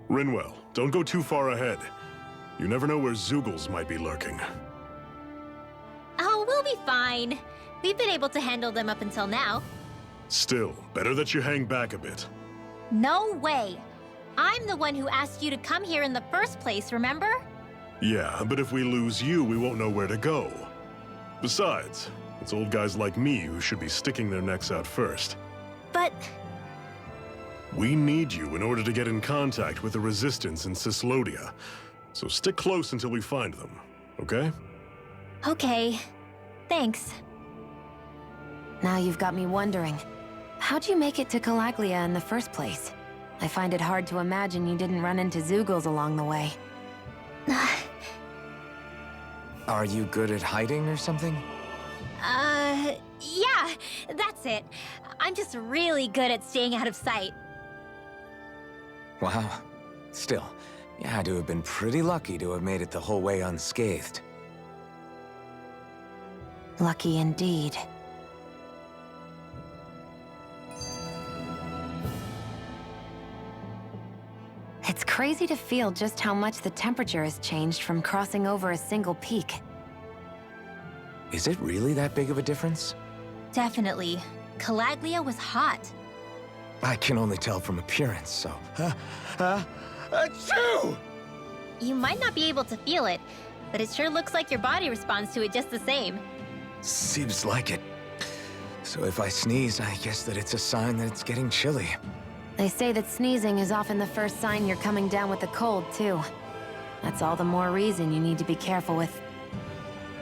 Rinwell, don't go too far ahead. You never know where Zeugles might be lurking. Oh, we'll be fine. We've been able to handle them up until now. Still, better that you hang back a bit. No way! I'm the one who asked you to come here in the first place, remember? Yeah, but if we lose you, we won't know where to go. Besides, it's old guys like me who should be sticking their necks out first. But... We need you in order to get in contact with the Resistance in Cyslodia. So stick close until we find them, okay? Okay. Thanks. Now you've got me wondering. How'd you make it to Cyslodia in the first place? I find it hard to imagine you didn't run into Zeugles along the way. Are you good at hiding or something? Yeah, that's it. I'm just really good at staying out of sight. Wow. Still, you had to have been pretty lucky to have made it the whole way unscathed. Lucky indeed. It's crazy to feel just how much the temperature has changed from crossing over a single peak. Is it really that big of a difference? Definitely. Cyslodia was hot. I can only tell from appearance, so... Achoo! You might not be able to feel it, but it sure looks like your body responds to it just the same. Seems like it. So if I sneeze, I guess that it's a sign that it's getting chilly. They say that sneezing is often the first sign you're coming down with a cold, too. That's all the more reason you need to be careful with...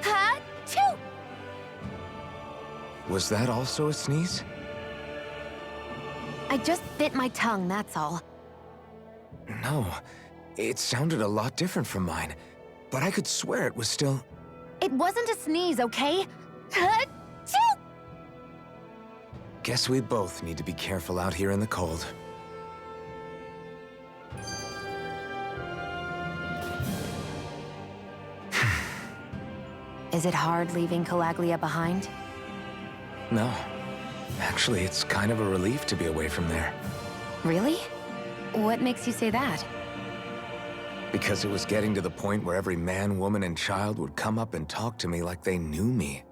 Achoo! Was that also a sneeze? I just bit my tongue, that's all. No. It sounded a lot different from mine. But I could swear it was still... It wasn't a sneeze, okay? Achoo! Guess we both need to be careful out here in the cold. Is it hard leaving Cyslodia behind? No. Actually, it's kind of a relief to be away from there. Really? What makes you say that? Because it was getting to the point where every man, woman, and child would come up and talk to me like they knew me.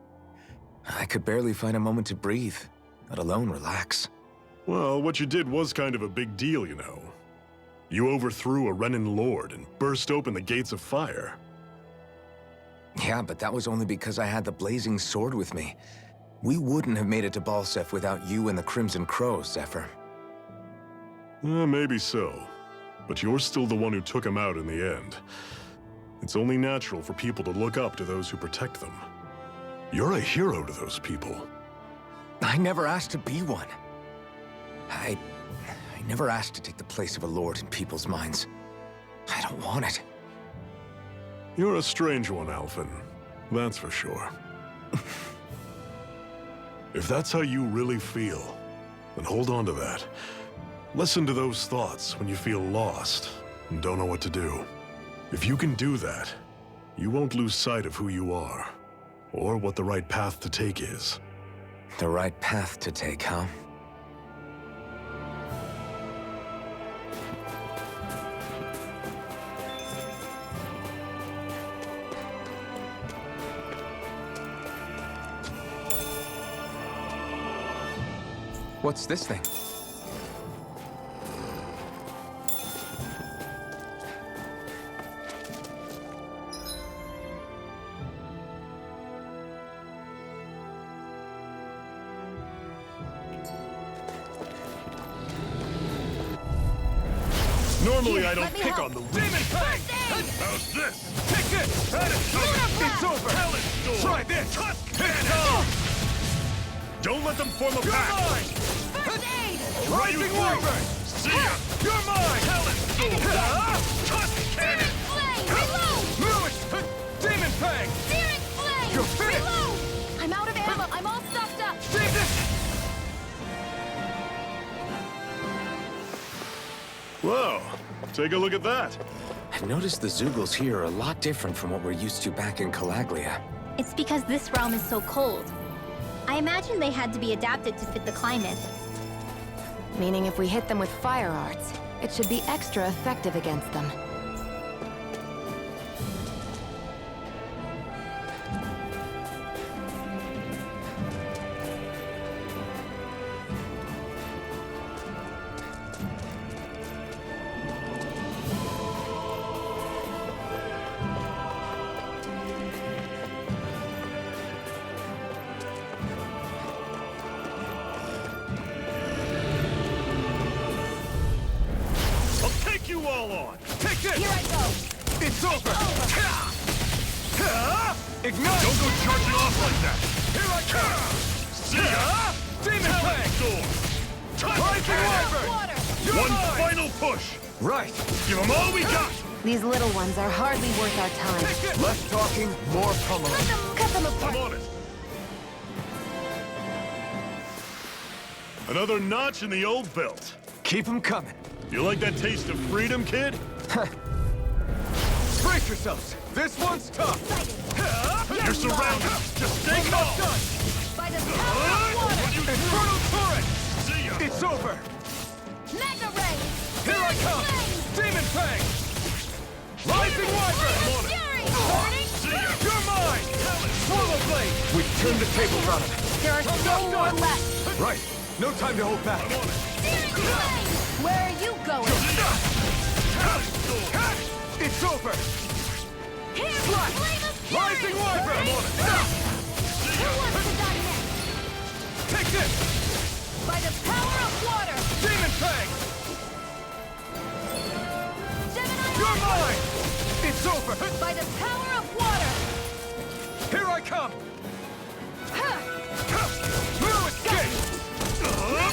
I could barely find a moment to breathe, let alone relax. Well, what you did was kind of a big deal, you know. You overthrew a Renan lord and burst open the gates of fire. Yeah, but that was only because I had the blazing sword with me. We wouldn't have made it to Balseph without you and the Crimson Crows, Zephyr. Maybe so. But you're still the one who took him out in the end. It's only natural for people to look up to those who protect them. You're a hero to those people. I never asked to be one. I never asked to take the place of a lord in people's minds. I don't want it. You're a strange one, Alphen. That's for sure. If that's how you really feel, then hold on to that. Listen to those thoughts when you feel lost and don't know what to do. If you can do that, you won't lose sight of who you are, or what the right path to take is. The right path to take, huh? What's this thing? Normally I don't pick on the weak. How's this? Take it! It's over! Try this! Don't let them form a You're pack! mine! Rising Wyvern! See ya! You're mine! Cannon! Move it! Demon Fang! You're finished! I'm out of ammo! I'm all stuffed up! Save this! Whoa, take a look at that. I've noticed the Zeugles here are a lot different from what we're used to back in Cyslodia. It's because this realm is so cold. I imagine they had to be adapted to fit the climate. Meaning if we hit them with fire arts, It should be extra effective against them. You all on! Take this! Here I go! It's over! Ignite! Don't go charging off like that! Here I come! See ya! Demon Fang! Rising Wyvern! One final push! Right. Give them all we got! These little ones are hardly worth our time. Take it! Less talking, more pummeling. Cut them apart! I'm on it! Another notch in the old belt. Keep them coming. You like that taste of freedom, kid? Brace yourselves! This one's tough! You're surrounded. Just stay calm. By the power of water! Infernal Turret! See ya. It's over! Mega Ray! Here I come! Demon Fang! Rising Wyvern! See ya. You're mine! Swallow Blade! We turned the tables on him. There are still more left! Right. No time to hold back. Where are you going? It's over! Rising Wyvern! Who wants to die next? Take this! By the power of water! Demon Fang! You're mine! It's over! By the power of water! Here I come! No escape!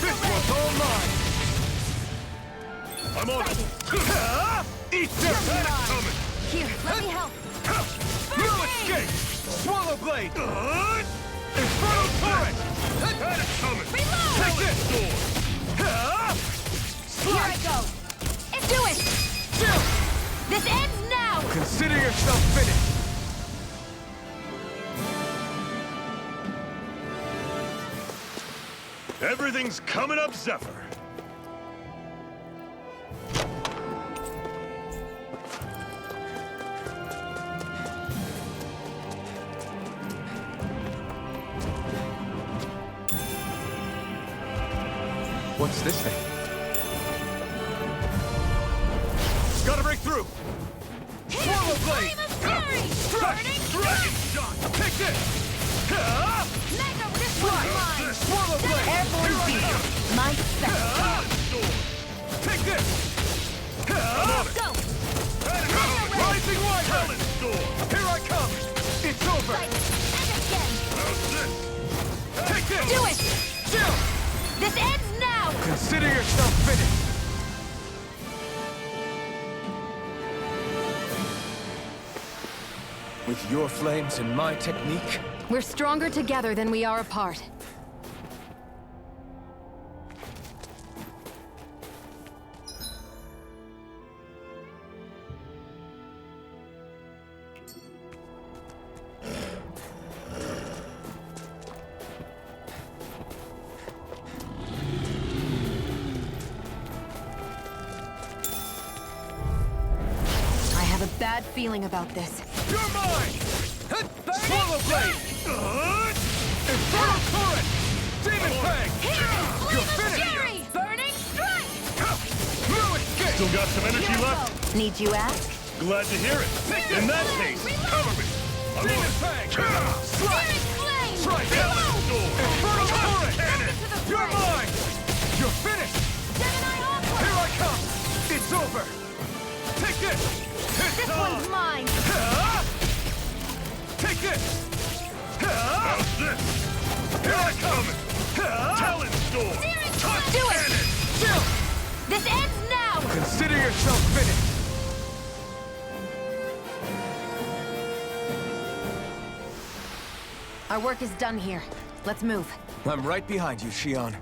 This one's all mine! I'm on it! Eat their panic coming! Here, let me help! No escape! Swallow Blade! Infernal Turret! Panic coming! Take this! Here I go! Do it! Still! This ends now! Consider yourself finished! Everything's coming up, Zephyr. What's this thing? Gotta break through! Swallow Blade! Strike! Dragon Shot! Take this! Mega, this one's mine! Swallow Blade! Airborne beat! My special! Take this! Go! Rising Wyvern! Here I come! It's over! And again! Take this! Do it! Still! This ends now! Consider yourself finished! With your flames and my technique? We're stronger together than we are apart. I have a bad feeling about this. You're mine! Swallow Blade! Infernal Turret! Demon Fang! You're finished! Burning strike! No escape! Still got some energy left? Need you ask? Glad to hear it. In that case, cover me. Demon Fang! Strike! Flame! Strike! Infernal Turret! You're mine! You're finished! Here I come! It's over! Take this! This one's mine! Take this! How's this? Here I come! Talon Storm! Do it! Still! This ends now! Consider yourself finished! Our work is done here. Let's move. I'm right behind you, Shion.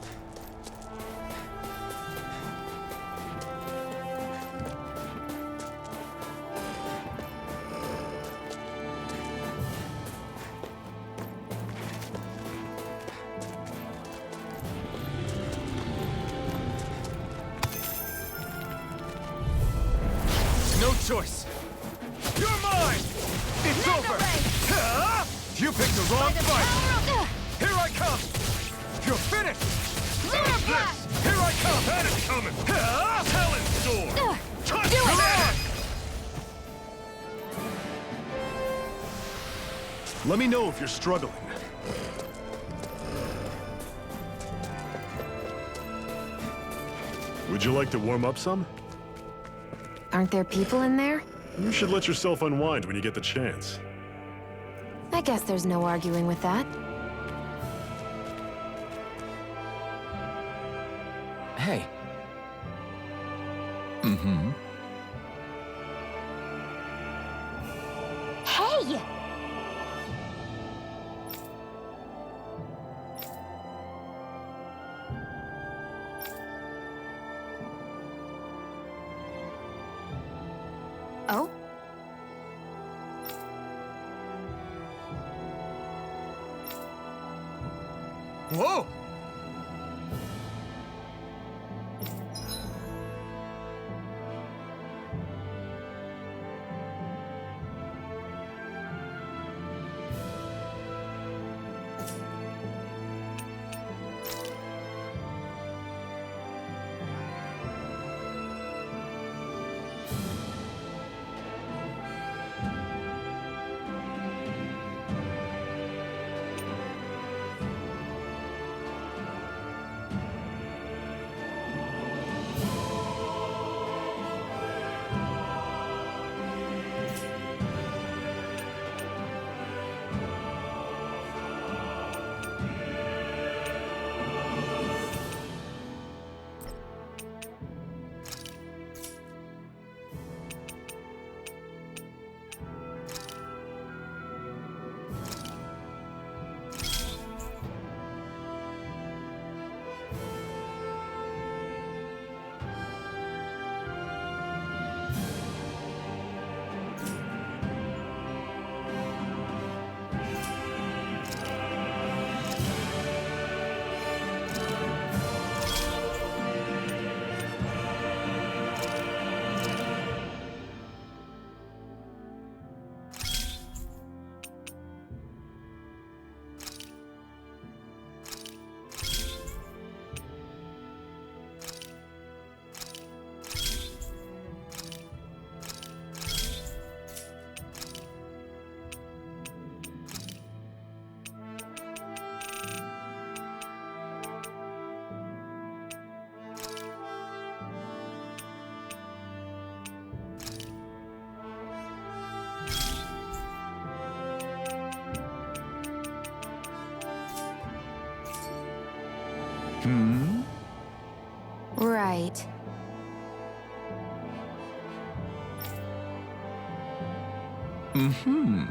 choice. You're mine! It's over! Huh? You picked the wrong fight! Here I come! You're finished! How's this? Here I come! That is coming! Huh? Talon Sword! Touch it! Let me know if you're struggling. Would you like to warm up some? Aren't there people in there? You should let yourself unwind when you get the chance. I guess there's no arguing with that. Hey. Mm-hmm. Hey! Oh? Whoa! Hmm? Right. Mm-hmm.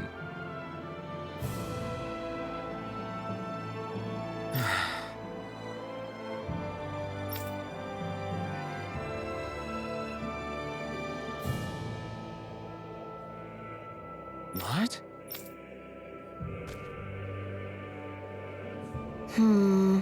What? Hmm.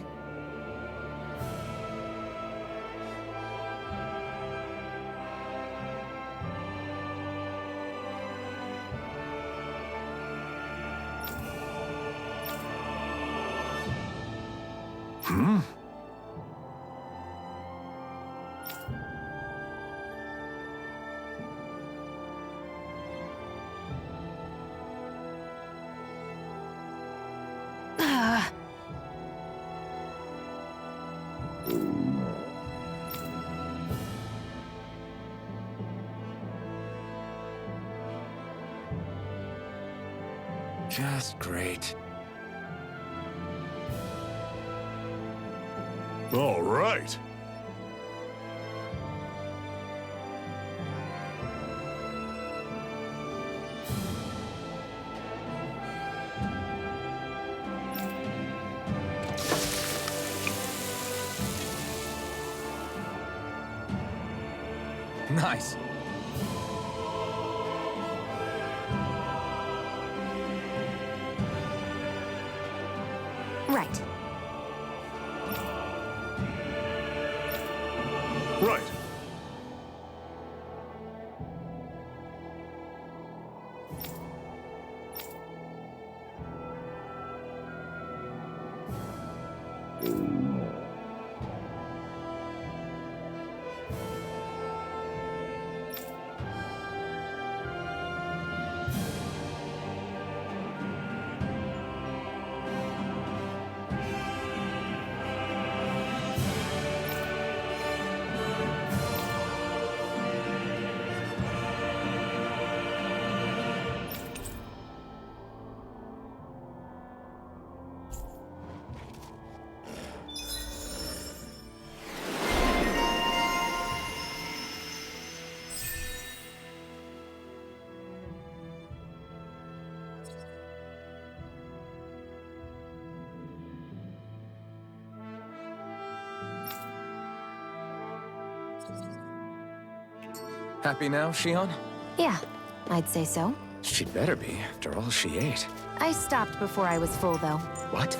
Hmm? Ah. Just great. All right. Nice. Right. Right. Happy now, Shion? Yeah, I'd say so. She'd better be, after all she ate. I stopped before I was full, though. What?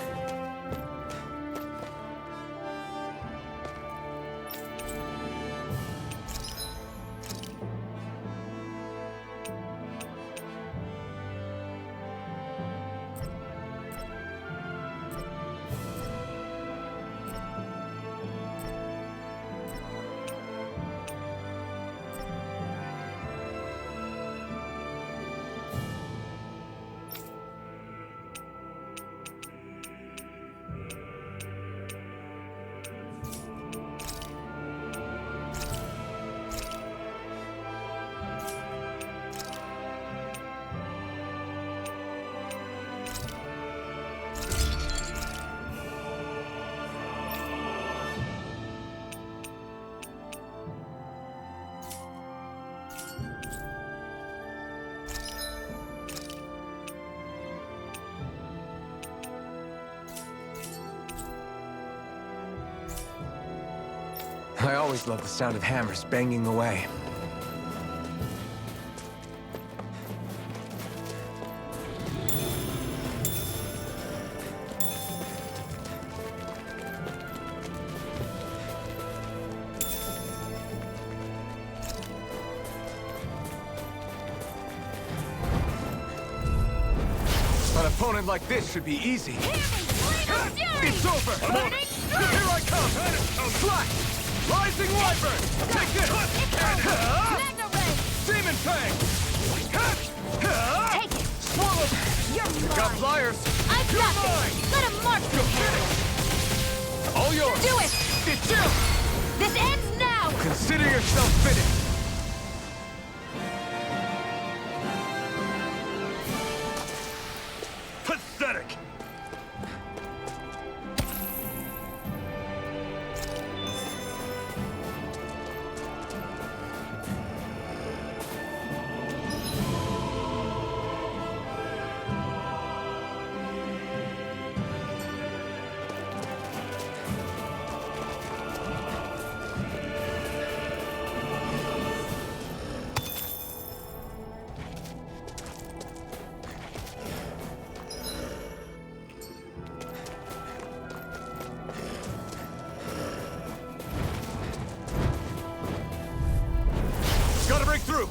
I always loved the sound of hammers banging away. An opponent like this should be easy. It's over! I'm on it! Here I come! Slash! Rising Wyvern! Take this! Magna Ray! Demon Fang! Take it! Swallow! You're Got mine! flyers! I've got mine! this! Let him march You're with him! finished! All yours! Do it! It's you! This ends now! Consider yourself finished! Pathetic! Gotta break through!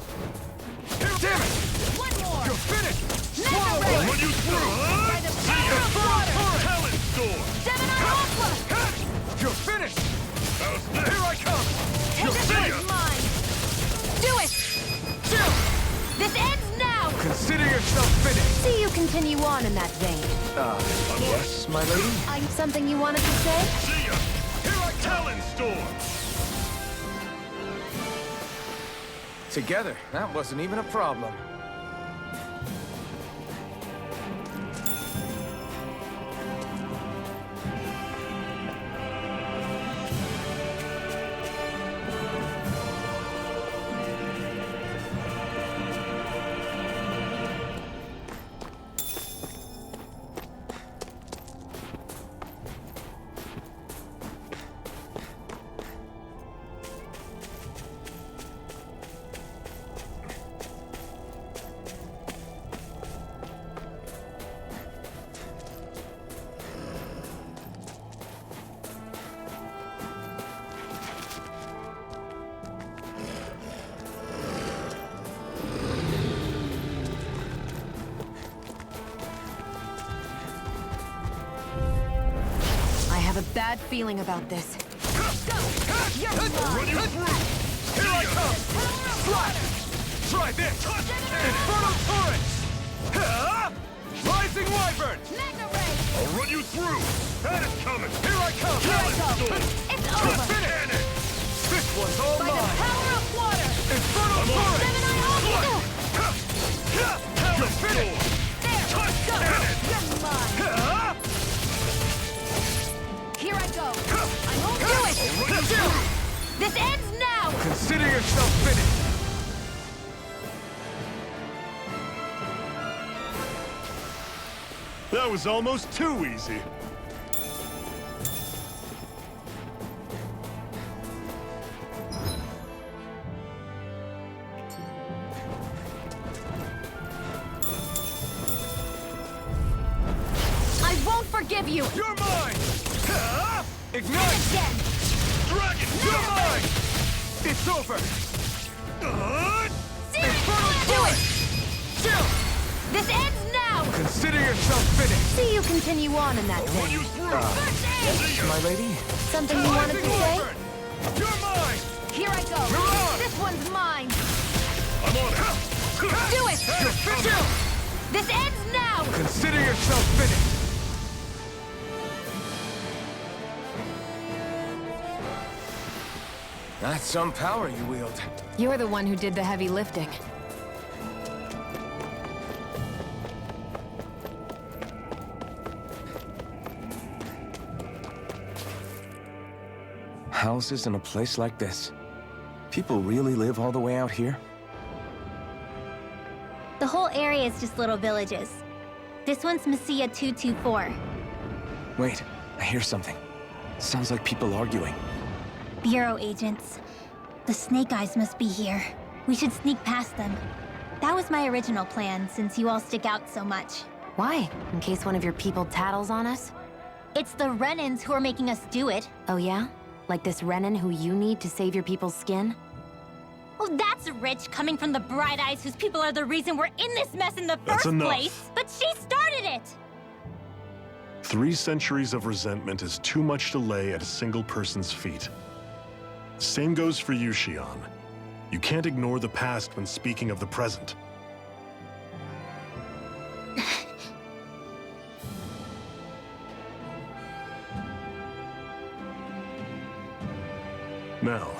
Damn it! One more! You're finished! Magna Swallow! Ray! When you through! By the power of water! Talent Storm! Gemini Aqua! You're finished! Here I come! Take this one's mine! Do it! This ends now! Consider yourself finished! See you continue on in that vein. Yes, my lady? Something you wanted to say? See ya! Here I Talent Storm! Together, that wasn't even a problem. I have a bad feeling about this. You're Run mine! you through! Here I come! Slash! Try this! Infernal Torrents! Rising Wyvern! Magna Ray! I'll run you through! That is coming! Here I come! Here I go! It's over! Finish! This one's all By the mine! power of water! Infernal Torrents! Gemini Aqua! You're finished! There! Go! You're mine! Here I go! I won't do it! I'll run you through! This ends now! Consider yourself finished! That was almost too easy. forgive you! You're mine! Ignite! Again! Dragon, you're mine! It's over! Infernal Do it! Chill! This ends now! Consider yourself finished! See you continue on in that Run you vein. through! My lady? Something you wanted to say? You're mine! Here I go! Mirage! This one's mine! I'm on it! Do it! You're finished! This ends now! Consider yourself finished! That's some power you wield. You're the one who did the heavy lifting. Houses in a place like this. People really live all the way out here? The whole area is just little villages. This one's Messia 224. Wait, I hear something. Sounds like people arguing. Bureau agents. The Snake Eyes must be here. We should sneak past them. That was my original plan, since you all stick out so much. Why? In case one of your people tattles on us? It's the Renans who are making us do it. Oh yeah? Like this Renan who you need to save your people's skin? Well, that's rich coming from the Bright Eyes whose people are the reason we're in this mess in the That's first enough. place. But she started it! 3 centuries of resentment is too much to lay at a single person's feet. Same goes for you, Xion. You can't ignore the past when speaking of the present. Now,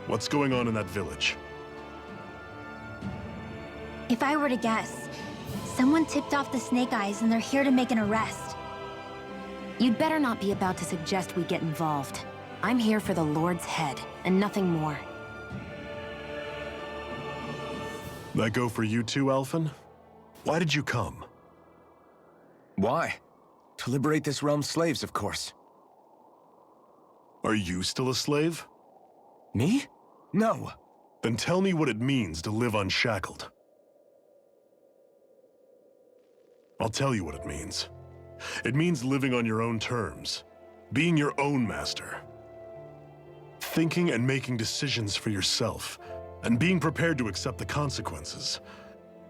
what's going on in that village? If I were to guess, someone tipped off the Snake Eyes and they're here to make an arrest. You'd better not be about to suggest we get involved. I'm here for the Lord's head, and nothing more. That go for you too, Alphen? Why did you come? Why? To liberate this realm's slaves, of course. Are you still a slave? Me? No. Then tell me what it means to live unshackled. I'll tell you what it means. It means living on your own terms, being your own master, thinking and making decisions for yourself, and being prepared to accept the consequences.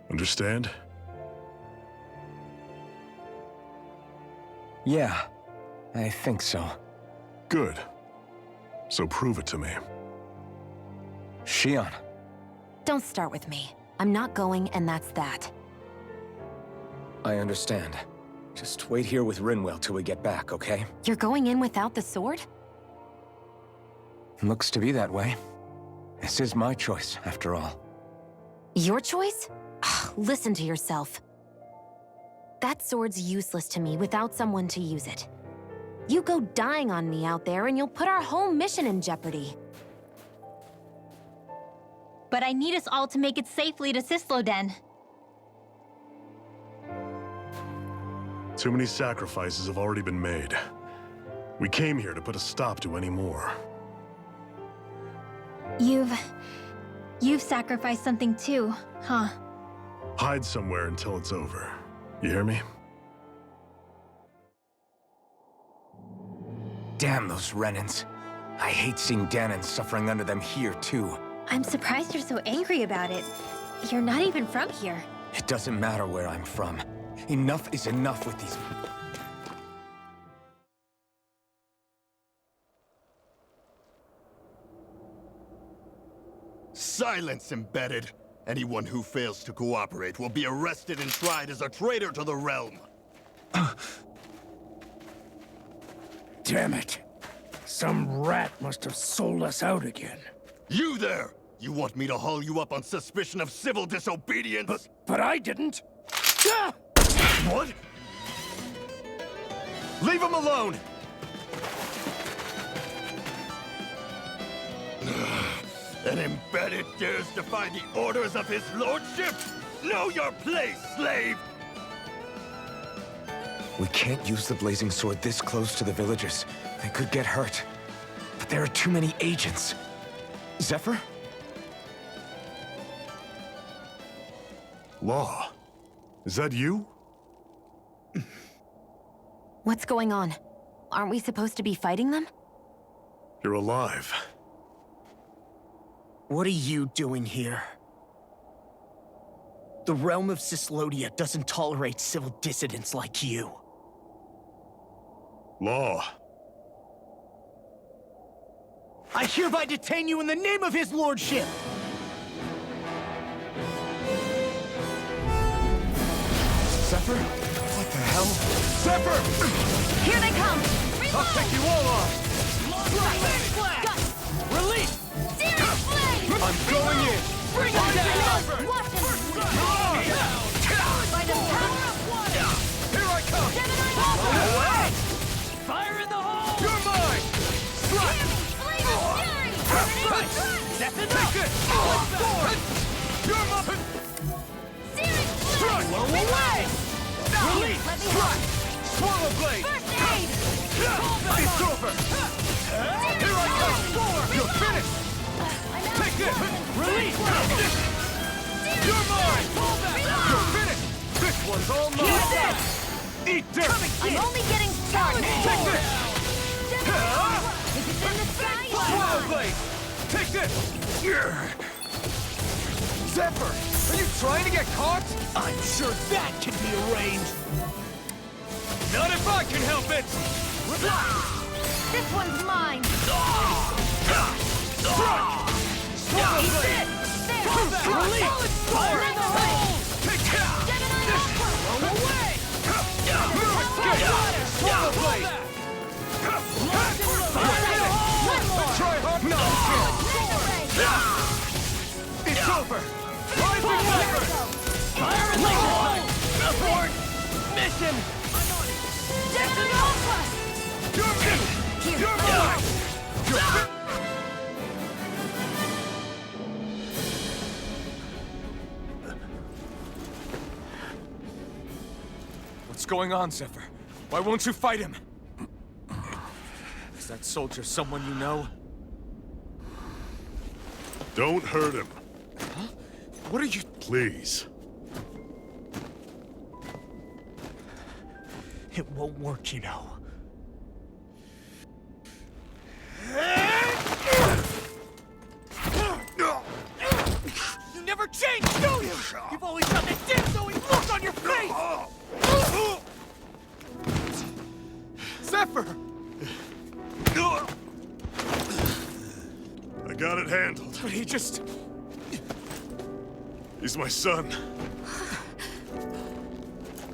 Understand? Yeah, I think so. Good. So prove it to me. Xion. Don't start with me. I'm not going, and that's that. I understand. Just wait here with Rinwell till we get back, okay? You're going in without the sword? Looks to be that way. This is my choice, after all. Your choice? Listen to yourself. That sword's useless to me without someone to use it. You go dying on me out there and you'll put our whole mission in jeopardy. But I need us all to make it safely to Cysloden. Too many sacrifices have already been made. We came here to put a stop to any more. You've sacrificed something too, huh? Hide somewhere until it's over. You hear me? Damn those Renans. I hate seeing Danon suffering under them here, too. I'm surprised you're so angry about it. You're not even from here. It doesn't matter where I'm from. Enough is enough with these... Silence, embedded! Anyone who fails to cooperate will be arrested and tried as a traitor to the realm. Damn it. Some rat must have sold us out again. You there! You want me to haul you up on suspicion of civil disobedience? But I didn't. Ah! What? Leave him alone! An embedded dares defy the orders of his lordship? Know your place, slave! We can't use the blazing sword this close to the villagers. They could get hurt. But there are too many agents. Zephyr? Law. Is that you? What's going on? Aren't we supposed to be fighting them? You're alive. What are you doing here? The realm of Cyslodia doesn't tolerate civil dissidents like you. Law. I hereby detain you in the name of his lordship! Zephyr? What the hell? Zephyr! Here they come! I'll take you all on! Release! I'm going in! Bring them down! Watch them! By the power of water! Here I come! Gemini Fire in the hole! You're mine! Strike! Step it Take this! You're mine! Strike! Blow away! Release! Let me Strike! Swallow blade! First aid! It's over! Here I come! You're finished! Take this! Release! You're mine! You're finished! This one's all mine! Eat dirt! I'm only getting started! Take this! If it's in the sky, Swallow blade! Take this! Zephyr! Are you trying to get caught? I'm sure that can be arranged! Not if I can help it! this one's mine! Swallow blade! Release! Fire in the hole! Take that! Blow away! Swallow blade! Try hard! No, it's over! Rising Zephyr! Fire in the hole! Abort! Mission! You're me! You're mine! You're What's going on, Zephyr? Why won't you fight him? Is that soldier someone you know? Don't hurt him, What are you... please. It won't work, you know. You never change, do you? You've always got that damn-knowing look on your face! Zephyr! I got it handled. But he just... He's my son.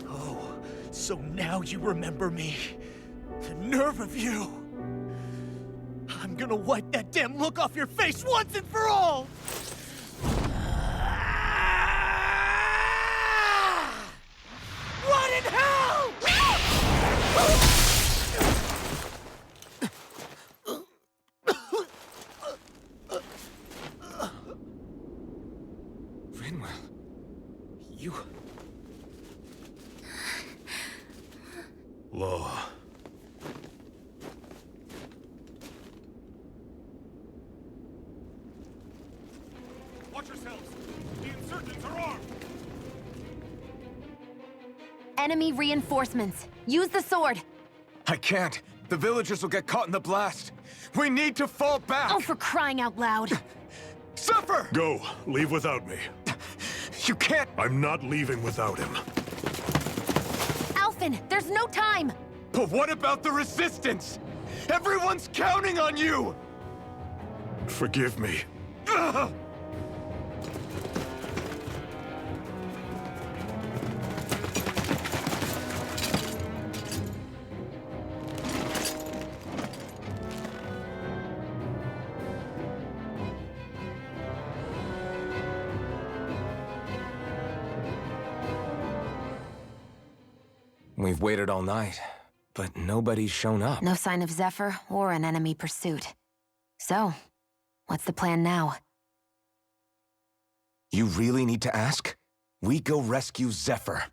Oh, so now you remember me. The nerve of you! I'm gonna wipe that damn look off your face once and for all! What in hell?! Rinwell... You... Law. Watch yourselves! The insurgents are armed! Enemy reinforcements. Use the sword. I can't. The villagers will get caught in the blast. We need to fall back! Oh, for crying out loud. Zephyr! Go. Leave without me. You can't... I'm not leaving without him. Alphen, there's no time. But what about the resistance? Everyone's counting on you! Forgive me. Ugh! We've waited all night, but nobody's shown up. No sign of Zephyr or an enemy pursuit. So, what's the plan now? You really need to ask? We go rescue Zephyr.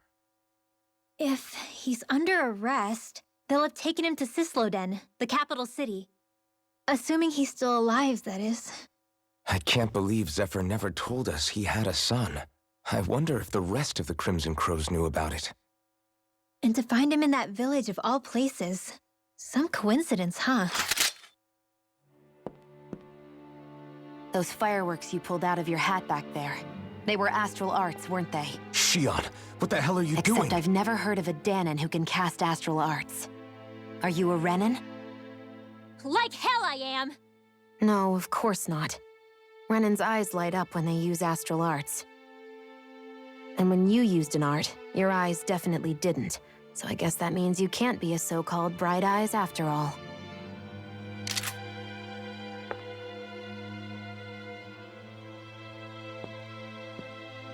If he's under arrest, they'll have taken him to Cysloden, the capital city. Assuming he's still alive, that is. I can't believe Zephyr never told us he had a son. I wonder if the rest of the Crimson Crows knew about it. And to find him in that village of all places. Some coincidence, huh? Those fireworks you pulled out of your hat back there. They were astral arts, weren't they? Shion, what the hell are you doing? Except I've never heard of a Danon who can cast astral arts. Are you a Renan? Like hell I am! No, of course not. Renan's eyes light up when they use astral arts. And when you used an art, your eyes definitely didn't. So I guess that means you can't be a so-called bright eyes after all.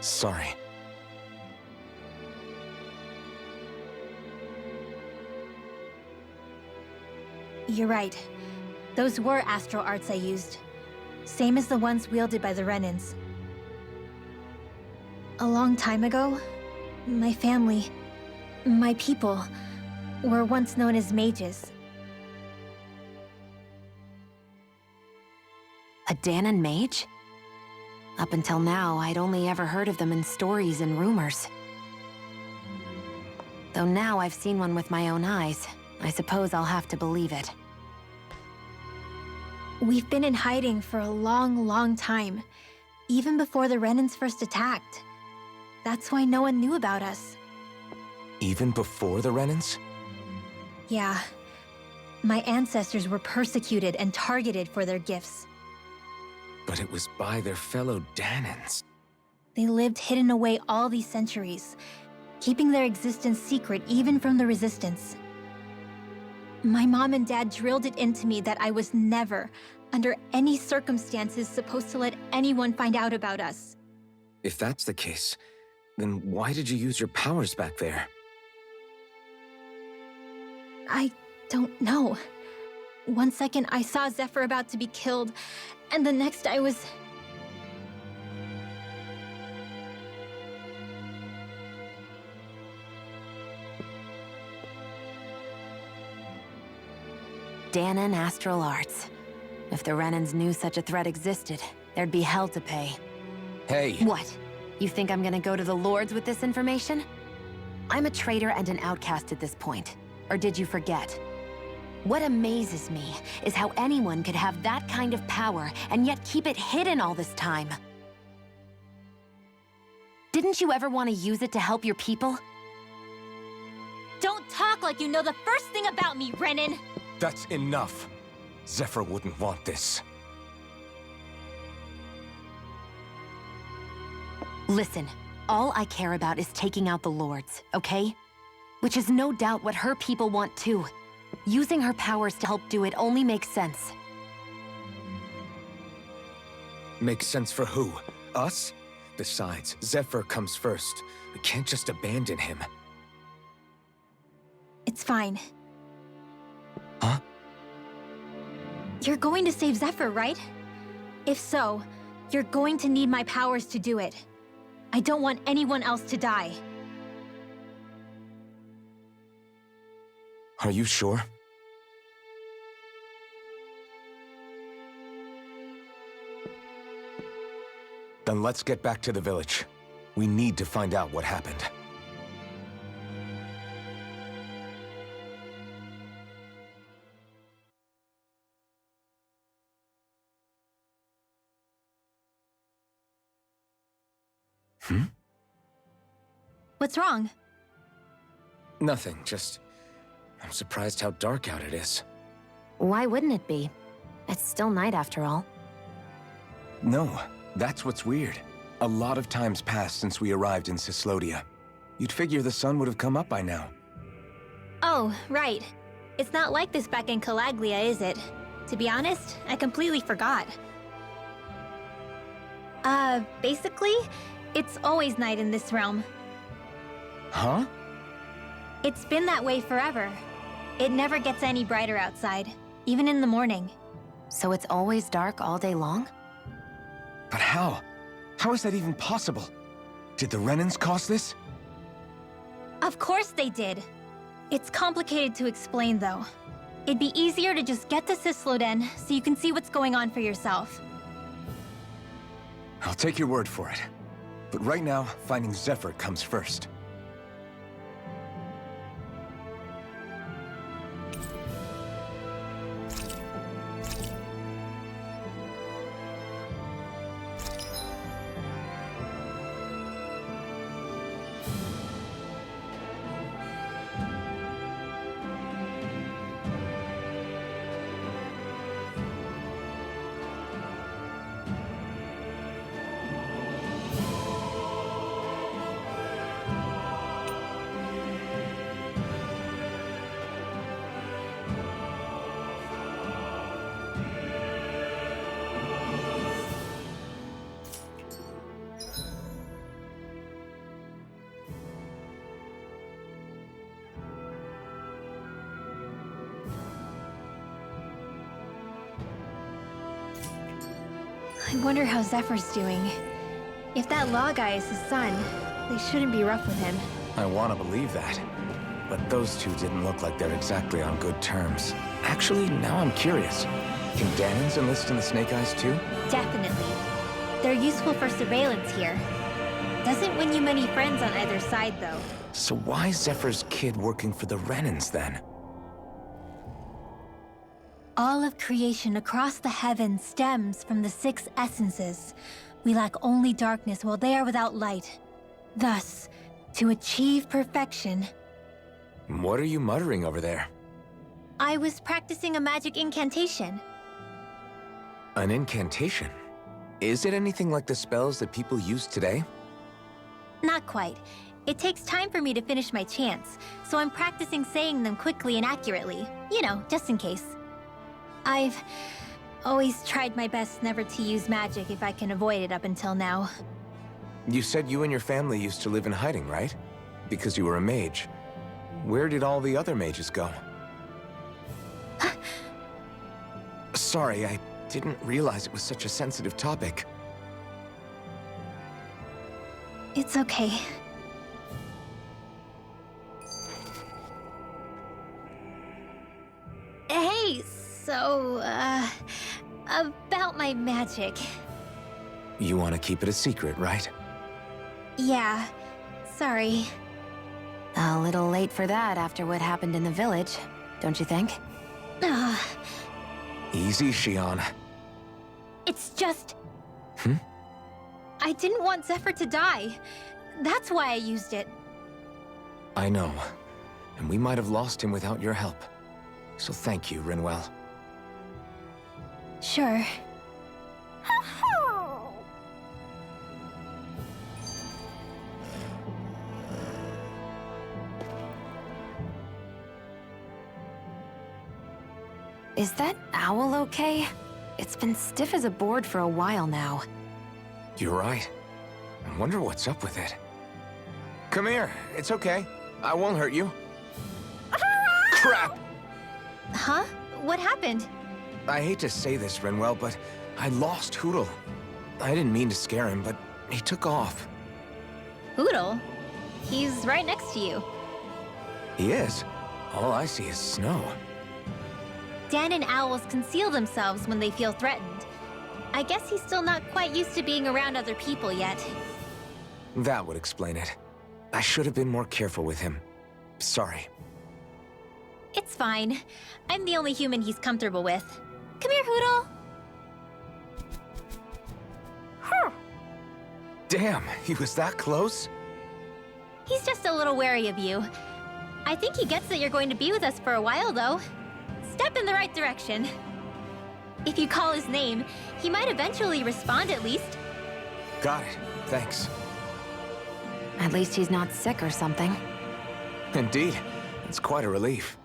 Sorry. You're right. Those were astral arts I used. Same as the ones wielded by the Renans. A long time ago, my family, my people, were once known as mages. A Danon mage? Up until now, I'd only ever heard of them in stories and rumors. Though now I've seen one with my own eyes, I suppose I'll have to believe it. We've been in hiding for a long, long time. Even before the Renans first attacked. That's why no one knew about us. Even before the Renans? Yeah. My ancestors were persecuted and targeted for their gifts. But it was by their fellow Danons. They lived hidden away all these centuries, keeping their existence secret even from the Resistance. My mom and dad drilled it into me that I was never, under any circumstances, supposed to let anyone find out about us. If that's the case, then why did you use your powers back there? I don't know. One second I saw Zephyr about to be killed, and the next I was... Danon astral arts. If the Renans knew such a threat existed, there'd be hell to pay. Hey! What? You think I'm gonna go to the Lords with this information? I'm a traitor and an outcast at this point. Or did you forget? What amazes me is how anyone could have that kind of power and yet keep it hidden all this time. Didn't you ever want to use it to help your people? Don't talk like you know the first thing about me, Renan! That's enough. Zephyr wouldn't want this. Listen, all I care about is taking out the Lords, okay? Which is no doubt what her people want too. Using her powers to help do it only makes sense. Makes sense for who? Us? Besides, Zephyr comes first. We can't just abandon him. It's fine. Huh? You're going to save Zephyr, right? If so, you're going to need my powers to do it. I don't want anyone else to die. Are you sure? Then let's get back to the village. We need to find out what happened. What's wrong? Nothing, just... I'm surprised how dark out it is. Why wouldn't it be? It's still night after all. No, that's what's weird. A lot of time's passed since we arrived in Cyslodia. You'd figure the sun would have come up by now. Oh, right. It's not like this back in Calaglia, is it? To be honest, I completely forgot. Basically, it's always night in this realm. Huh? It's been that way forever. It never gets any brighter outside, even in the morning. So it's always dark all day long? But how? How is that even possible? Did the Renans cause this? Of course they did. It's complicated to explain, though. It'd be easier to just get to Cysloden so you can see what's going on for yourself. I'll take your word for it. But right now, finding Zephyr comes first. I wonder how Zephyr's doing. If that law guy is his son, they shouldn't be rough with him. I want to believe that. But those two didn't look like they're exactly on good terms. Actually, now I'm curious. Can Danins enlist in the Snake Eyes too? Definitely. They're useful for surveillance here. Doesn't win you many friends on either side, though. So why is Zephyr's kid working for the Renans then? All of creation across the heavens stems from the 6 essences. We lack only darkness while they are without light. Thus, to achieve perfection... What are you muttering over there? I was practicing a magic incantation. An incantation? Is it anything like the spells that people use today? Not quite. It takes time for me to finish my chants, so I'm practicing saying them quickly and accurately. You know, just in case. I've always tried my best never to use magic if I can avoid it up until now. You said you and your family used to live in hiding, right? Because you were a mage. Where did all the other mages go? Sorry, I didn't realize it was such a sensitive topic. It's okay. Hey, so, about my magic. You want to keep it a secret, right? Yeah, sorry. A little late for that after what happened in the village, don't you think? Ugh, Easy, Shion. it's just... I didn't want Zephyr to die. That's why I used it. I know. And we might have lost him without your help. So thank you, Rinwell. Sure. Is that owl okay? It's been stiff as a board for a while now. You're right. I wonder what's up with it. Come here. It's okay. I won't hurt you. Crap! Huh? What happened? I hate to say this, Rinwell, but I lost Hootle. I didn't mean to scare him, but he took off. Hootle? He's right next to you. He is. All I see is snow. Dan and owls conceal themselves when they feel threatened. I guess he's still not quite used to being around other people yet. That would explain it. I should have been more careful with him. Sorry. It's fine. I'm the only human he's comfortable with. Come here, Hootle. Damn, he was that close? He's just a little wary of you. I think he gets that you're going to be with us for a while, though. Step in the right direction. If you call his name, he might eventually respond at least. Got it. Thanks. At least he's not sick or something. Indeed. It's quite a relief.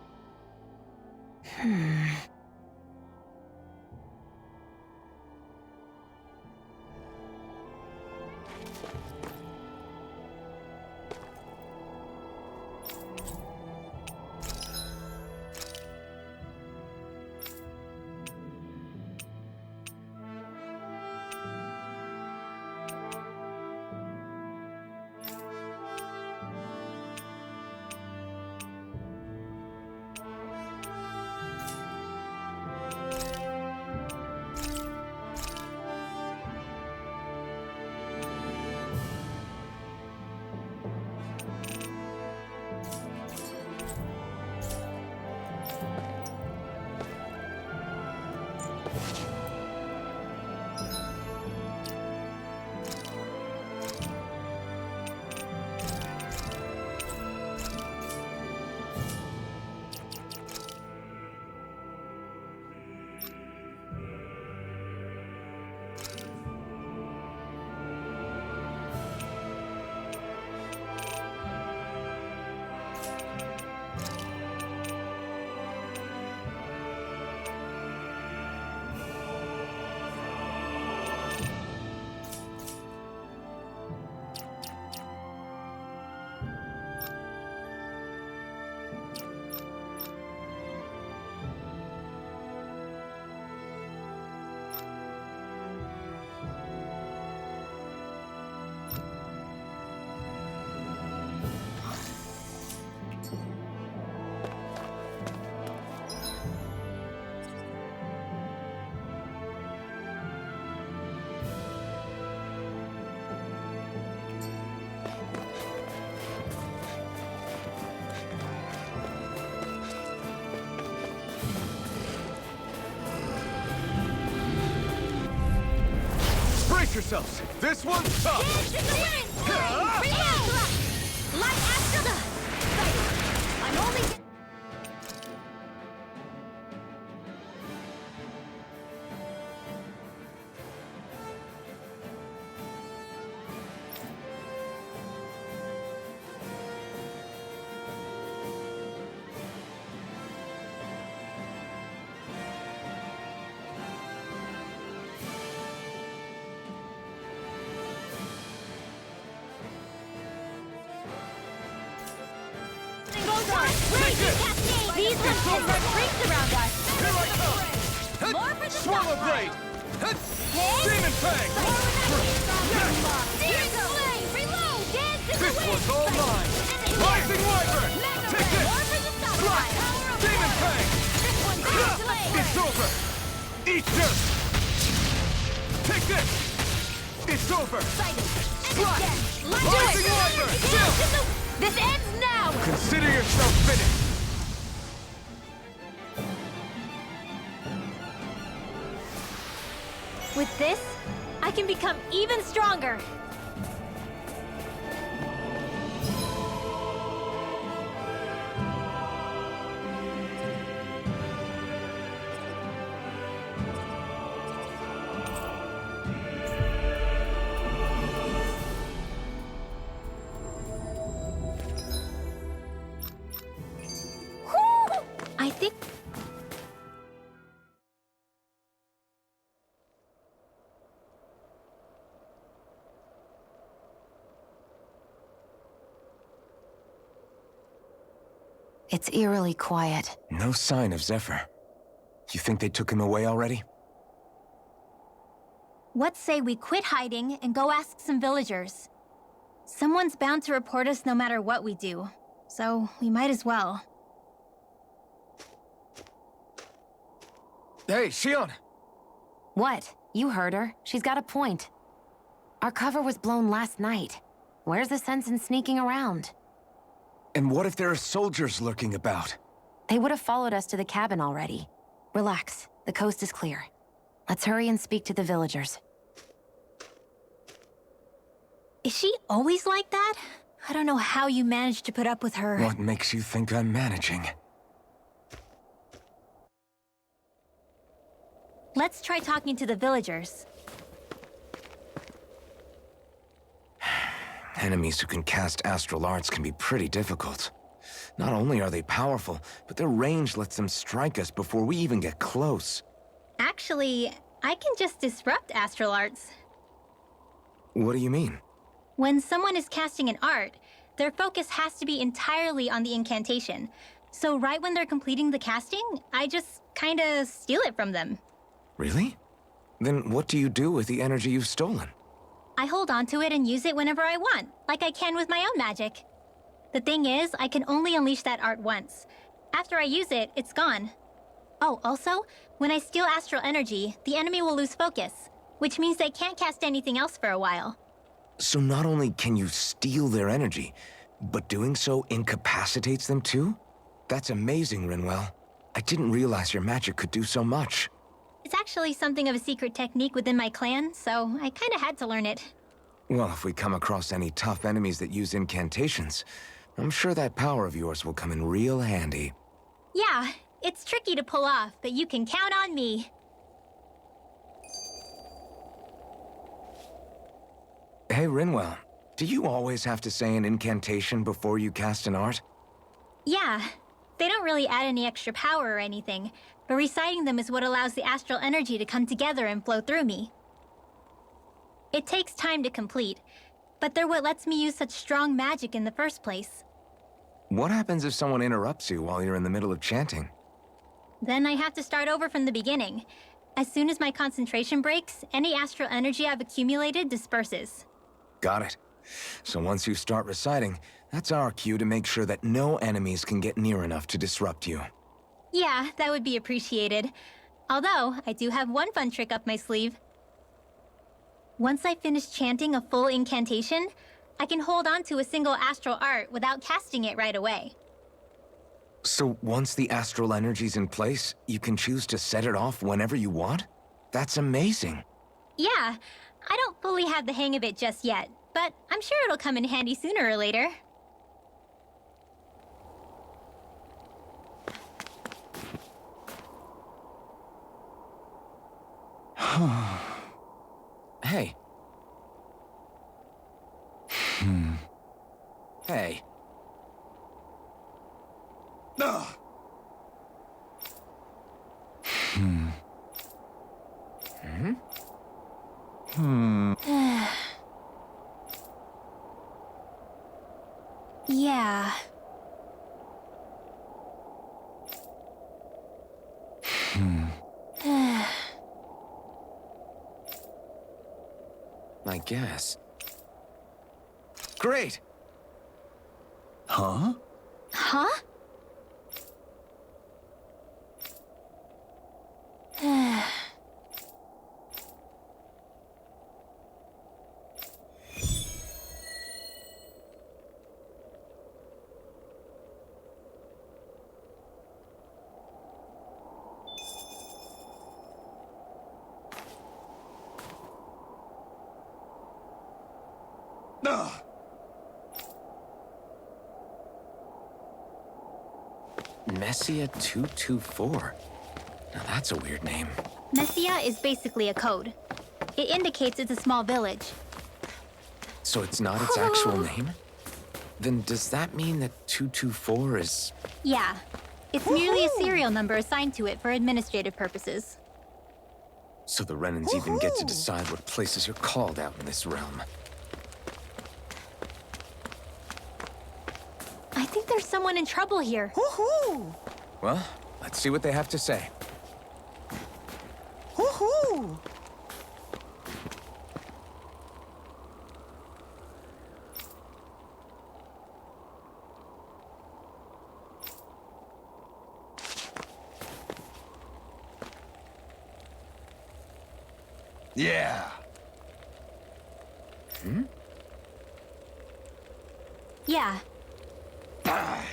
Brace yourselves. This one's tough. Dance in the wind! Reload! Light astral... I'm only... These ones can run rings around us! Here I come! More for the Swallow blade! Demon Fang! Demon Flame! Reload! Dance in the This wind! one's all mine! Rising Wyvern! Take this! More for the Slash! Demon Fang! This one's delayed! It's over! Eat dirt! Take this! It's over! Slash! Rising Wyvern! Chill! This ends now! Consider yourself finished! With this, I can become even stronger. Whew! I think... It's eerily quiet. No sign of Zephyr. You think they took him away already? What say we quit hiding and go ask some villagers? Someone's bound to report us no matter what we do, so we might as well. Hey, Xion! What? You heard her. She's got a point. Our cover was blown last night. Where's the sense in sneaking around? And what if there are soldiers lurking about? They would have followed us to the cabin already. Relax. The coast is clear. Let's hurry and speak to the villagers. Is she always like that? I don't know how you managed to put up with her. What makes you think I'm managing? Let's try talking to the villagers. Enemies who can cast astral arts can be pretty difficult. Not only are they powerful, but their range lets them strike us before we even get close. Actually, I can just disrupt astral arts. What do you mean? When someone is casting an art, their focus has to be entirely on the incantation. So right when they're completing the casting, I just kinda steal it from them. Really? Then what do you do with the energy you've stolen? I hold on to it and use it whenever I want, like I can with my own magic. The thing is, I can only unleash that art once. After I use it, it's gone. Oh, also, when I steal astral energy, the enemy will lose focus, which means they can't cast anything else for a while. So not only can you steal their energy, but doing so incapacitates them too? That's amazing, Rinwell. I didn't realize your magic could do so much. It's actually something of a secret technique within my clan, so I kinda had to learn it. Well, if we come across any tough enemies that use incantations, I'm sure that power of yours will come in real handy. Yeah, it's tricky to pull off, but you can count on me. Hey, Rinwell, do you always have to say an incantation before you cast an art? Yeah, they don't really add any extra power or anything, but reciting them is what allows the astral energy to come together and flow through me. It takes time to complete, but they're what lets me use such strong magic in the first place. What happens if someone interrupts you while you're in the middle of chanting? Then I have to start over from the beginning. As soon as my concentration breaks, any astral energy I've accumulated disperses. Got it. So once you start reciting, that's our cue to make sure that no enemies can get near enough to disrupt you. Yeah, that would be appreciated. Although, I do have one fun trick up my sleeve. Once I finish chanting a full incantation, I can hold on to a single astral art without casting it right away. So once the astral energy's in place, you can choose to set it off whenever you want? That's amazing. Yeah, I don't fully have the hang of it just yet, but I'm sure it'll come in handy sooner or later. Hey. Hey. Ugh. Yeah. I guess. Great! Huh? Huh? Ugh. Messia 224. Now that's a weird name. Messia is basically a code. It indicates it's a small village. So it's not its actual name? Then does that mean that 224 is... Yeah. It's merely a serial number assigned to it for administrative purposes. So the Renans even get to decide what places you're called out in this realm. I think there's someone in trouble here. Woohoo! Well, let's see what they have to say. Woohoo! Yeah. Yeah. Ah.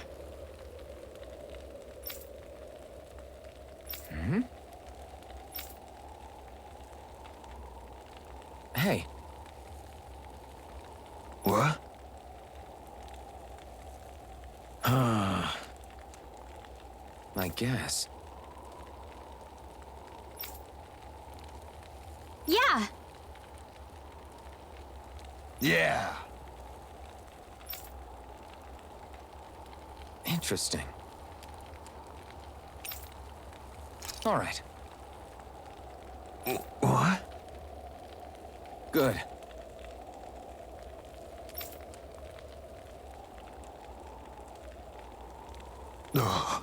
Hey, What? I guess. Yeah. Yeah. Interesting. All right. What? Good. Ugh.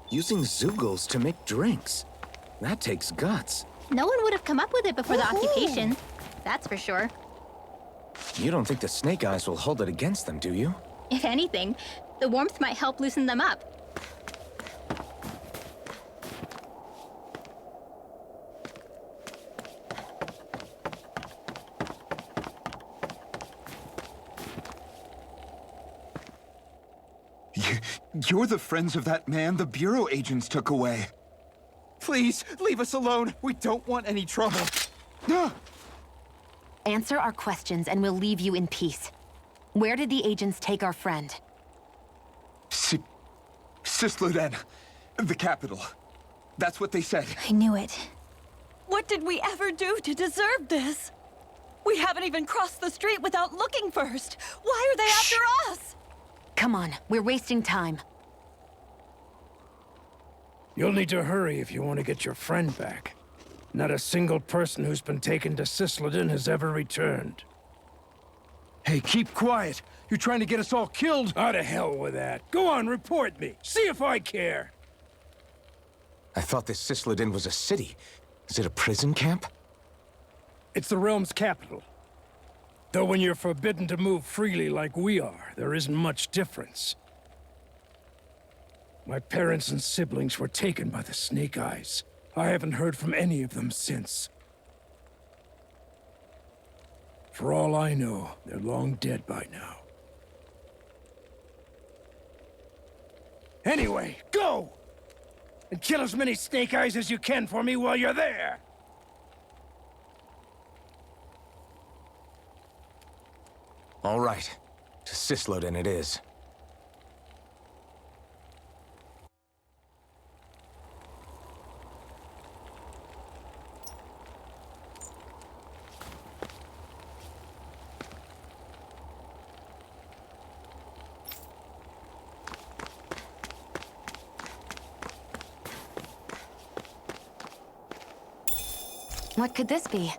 Using Zeugles to make drinks. That takes guts. No one would have come up with it before the occupation. That's for sure. You don't think the Snake Eyes will hold it against them, do you? If anything, the warmth might help loosen them up. You're the friends of that man the Bureau agents took away. Please, leave us alone. We don't want any trouble. Answer our questions and we'll leave you in peace. Where did the agents take our friend? Cysloden, the capital. That's what they said. I knew it. What did we ever do to deserve this? We haven't even crossed the street without looking first. Why are they after us? Come on, we're wasting time. You'll need to hurry if you want to get your friend back. Not a single person who's been taken to Cysloden has ever returned. Hey, keep quiet. You're trying to get us all killed. Out of hell with that. Go on, report me. See if I care. I thought this Cysloden was a city. Is it a prison camp? It's the realm's capital. Though when you're forbidden to move freely like we are, there isn't much difference. My parents and siblings were taken by the Snake Eyes. I haven't heard from any of them since. For all I know, they're long dead by now. Anyway, go! And kill as many snake eyes as you can for me while you're there! All right. To Cysloden it is. What could this be?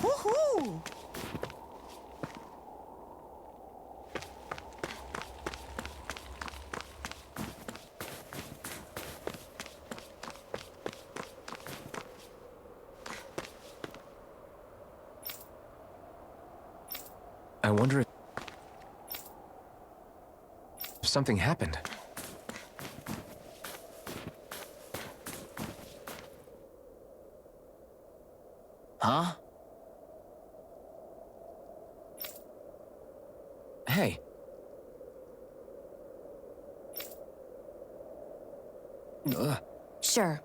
Woohoo! I wonder if something happened. Huh? Hey. Sure.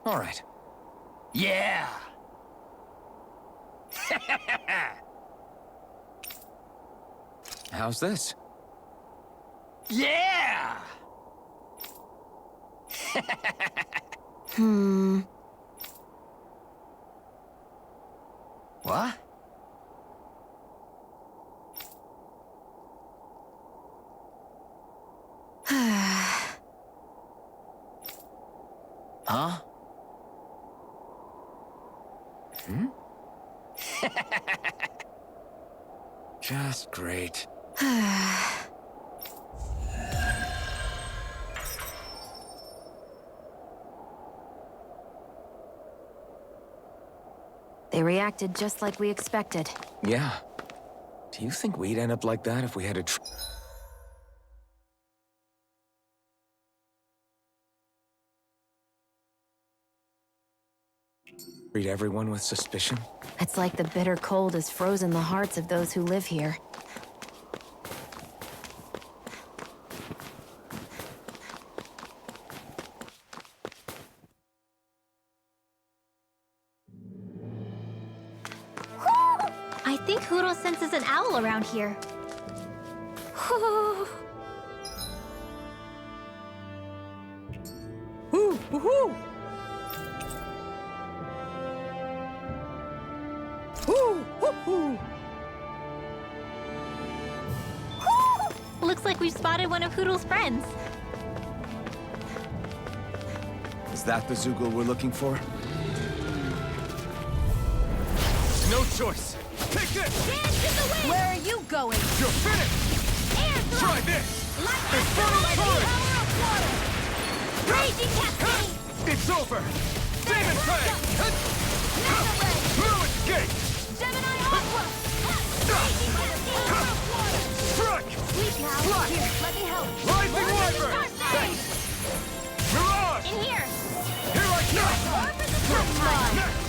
All right. Yeah! How's this? Yeah! What? Huh? Just great. They reacted just like we expected. Yeah. Do you think we'd end up like that if we had to treat everyone with suspicion? It's like the bitter cold has frozen the hearts of those who live here. I think Hootle senses an owl around here. Woo! Woohoo! Woo! Woohoo! Looks like we've spotted one of Hootle's friends. Is that the Zoogle we're looking for? No choice! Take this! Dance in the wind! Where are you going? You're finished! Air Try thrust! this! Infernal Torrent! power of water! Raging cascade! It's over! Demon Fang! Mega ray! Fluid Gate! Gemini aqua! Raging cascade of water! Struck! Sleep now. Flash! Here, let me help. Rising Learn Wyvern! to start Thanks! Mirage! In here! Here I come! Or for the first time! Next!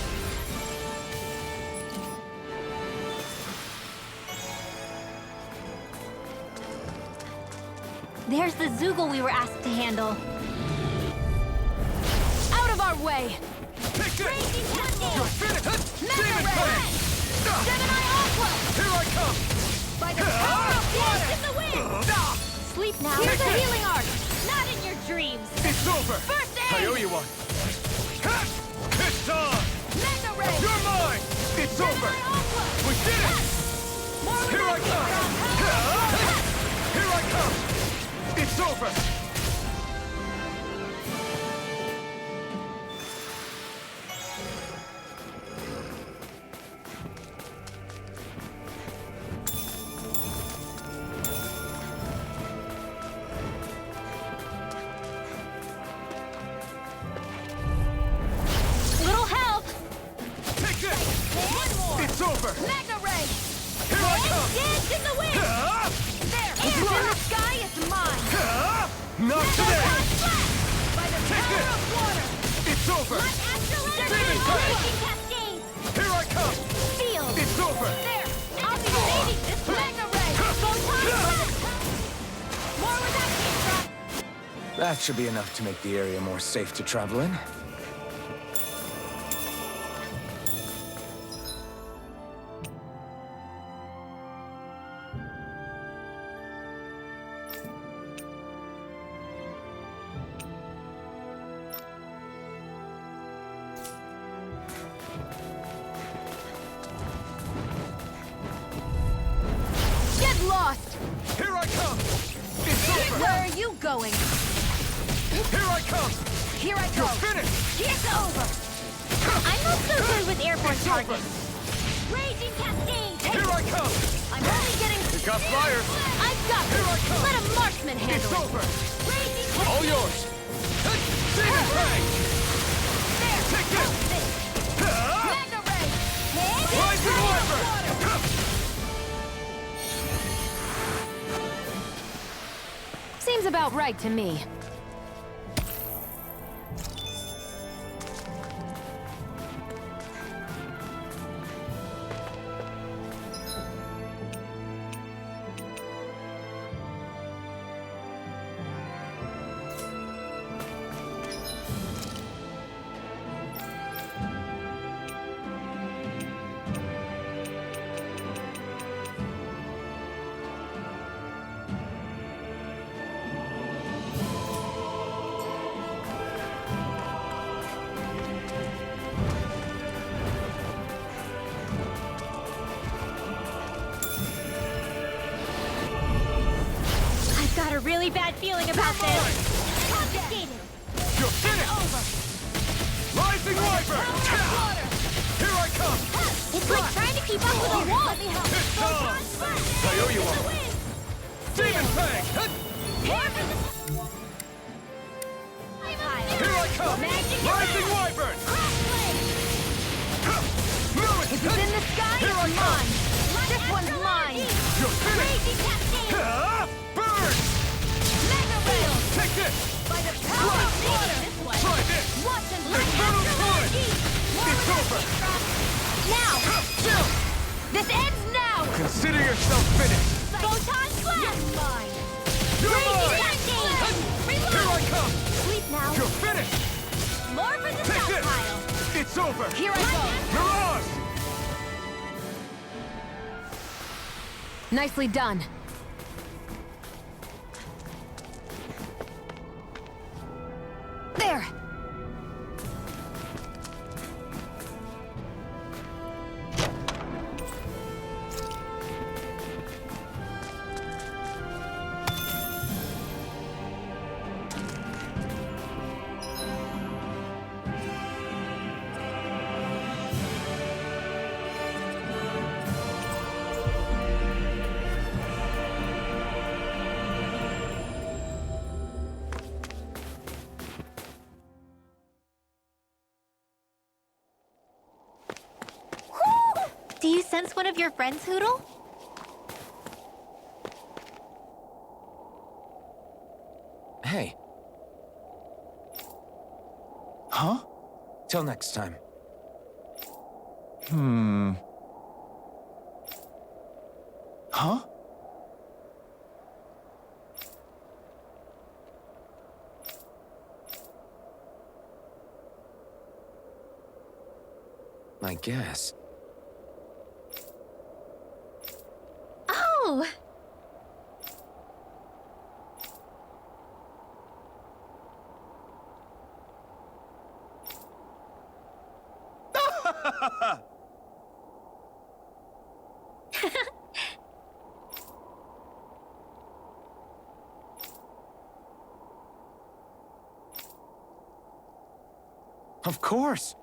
There's the Zoogle we were asked to handle. Out of our way! Take this! Raging cascade! You're finished! Mega Demon ray! Fang! Gemini aqua! Here I come! By the power of water! In the wind! Sleep now. Here's a healing art! Not in your dreams! It's over! First aid! I owe you one! It's on! Mega ray! You're mine! It's over! Aqua! We did it! More Here I come! Here I come! It's over! Little help! Take this! One more! It's over! Mega ray! Here I come! Dance in the wind! Ah! There! Raging cascade! Here I come! Field! It's over! There! I'll be saving this Mega Ray! Photon! More where that came from! That should be enough to make the area more safe to travel in. Get lost! Here I come! It's over! Where are you going? Here I come! Here I go! You're finished! It's over! I'm not so good with airborne targets. Raging cascade! Here I come! I'm only getting... It got flyers! I've got Here I this! come! Let a marksman handle It's it! over! Raging cascade! All yours! Demon Fang! There! Take this! Mega Ray! Rising Wyvern! Seems about right to me. I've got a really bad feeling about this. Confiscated. You're finished! Over. Rising Wyvern! Here I come! It's like trying to keep up with a wall. It's time! I owe you one! Demon Fang! Here I come! Rising Wyvern! Move it! If it's in the sky, Here I it's come! mine. This one's mine. You're finished! Burn! Mega Ray. Take this! By the power of water. Try this! Watch and Infernal Sword! It's over! Now! Chill! This ends now! Consider yourself finished! Photon Slash! Mine! You're Raging mine! cascade! Here I come! Sleep now! You're finished! More for the Take this! stockpile! It's over! Here I go! Mirage! Nicely done. There! Do you sense one of your friends, Hoodle? Hey. Huh? Till next time. Huh? I guess. Oh! Of course.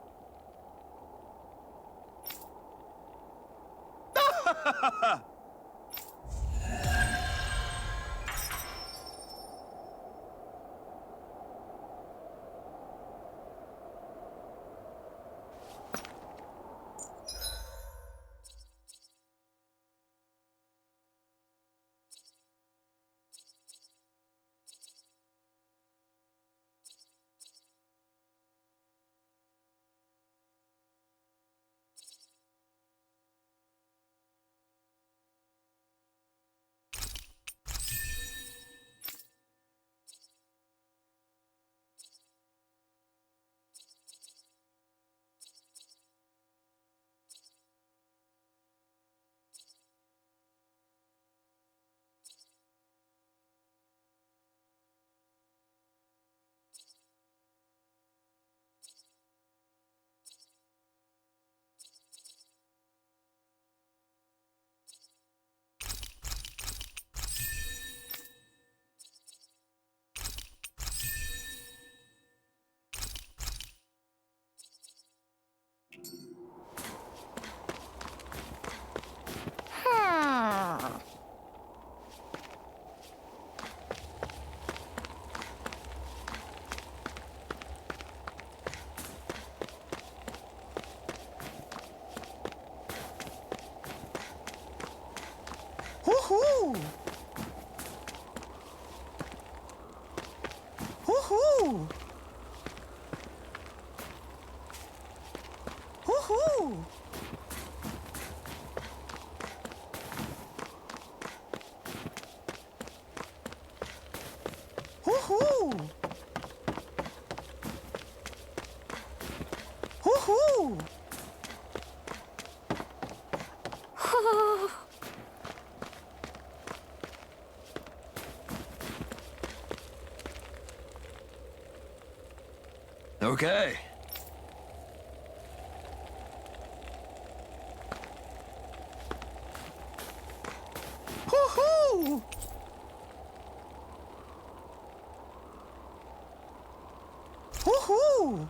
Woohoo! Woohoo! Woohoo! Woohoo! Woohoo! Okay. Woohoo! Woohoo!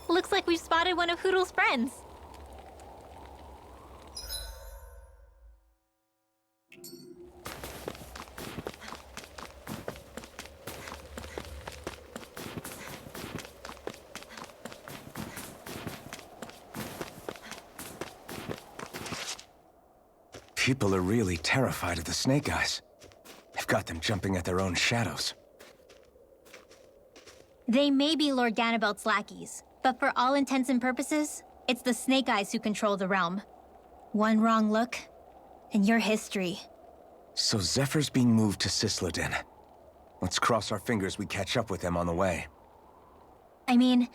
Looks like we've spotted one of Hoodle's friends. People are really terrified of the Snake Eyes. They've got them jumping at their own shadows. They may be Lord Ganabelt's lackeys, but for all intents and purposes, it's the Snake Eyes who control the realm. One wrong look, and your history. So Zephyr's being moved to Cysloden. Let's cross our fingers we catch up with them on the way. I mean,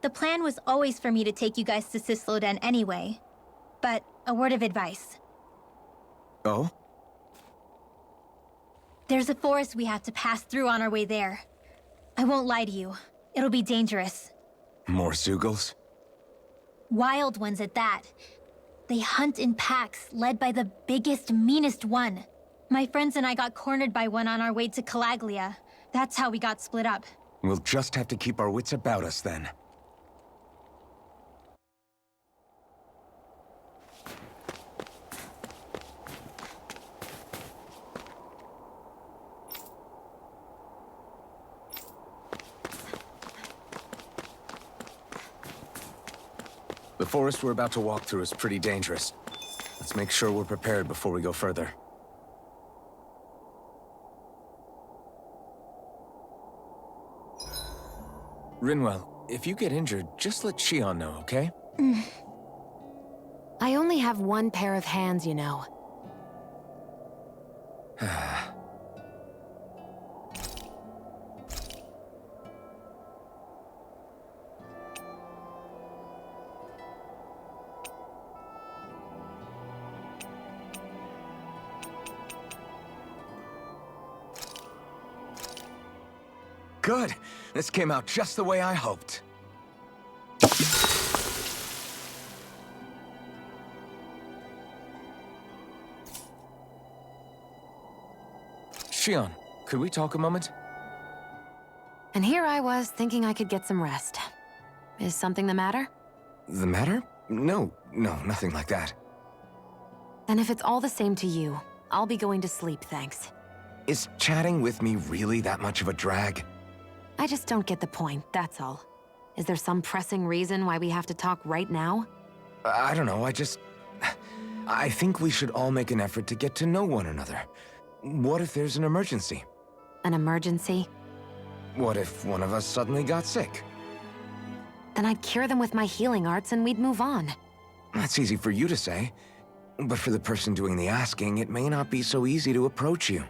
the plan was always for me to take you guys to Cysloden anyway. But a word of advice. Oh? There's a forest we have to pass through on our way there. I won't lie to you. It'll be dangerous. More Zeugles? Wild ones at that. They hunt in packs, led by the biggest, meanest one. My friends and I got cornered by one on our way to Calaglia. That's how we got split up. We'll just have to keep our wits about us then. The forest we're about to walk through is pretty dangerous. Let's make sure we're prepared before we go further. Rinwell, if you get injured, just let Shion know, okay? I only have one pair of hands, you know. Good. This came out just the way I hoped. Shion, could we talk a moment? And here I was thinking I could get some rest. Is something the matter? The matter? No, nothing like that. Then if it's all the same to you, I'll be going to sleep, thanks. Is chatting with me really that much of a drag? I just don't get the point, that's all. Is there some pressing reason why we have to talk right now? I don't know, I think we should all make an effort to get to know one another. What if there's an emergency? An emergency? What if one of us suddenly got sick? Then I'd cure them with my healing arts and we'd move on. That's easy for you to say. But for the person doing the asking, it may not be so easy to approach you.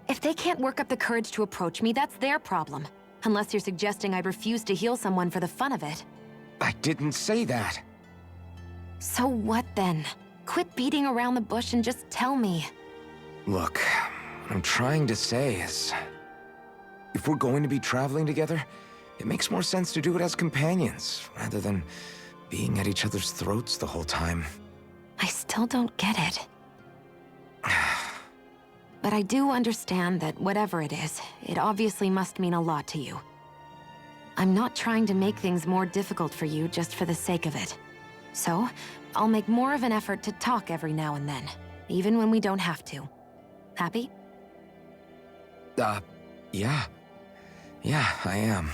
If they can't work up the courage to approach me, that's their problem. Unless you're suggesting I refuse to heal someone for the fun of it. I didn't say that. So what then? Quit beating around the bush and just tell me. Look, what I'm trying to say is... if we're going to be traveling together, it makes more sense to do it as companions, rather than being at each other's throats the whole time. I still don't get it. But I do understand that whatever it is, it obviously must mean a lot to you. I'm not trying to make things more difficult for you just for the sake of it. So, I'll make more of an effort to talk every now and then, even when we don't have to. Happy? Yeah. Yeah, I am.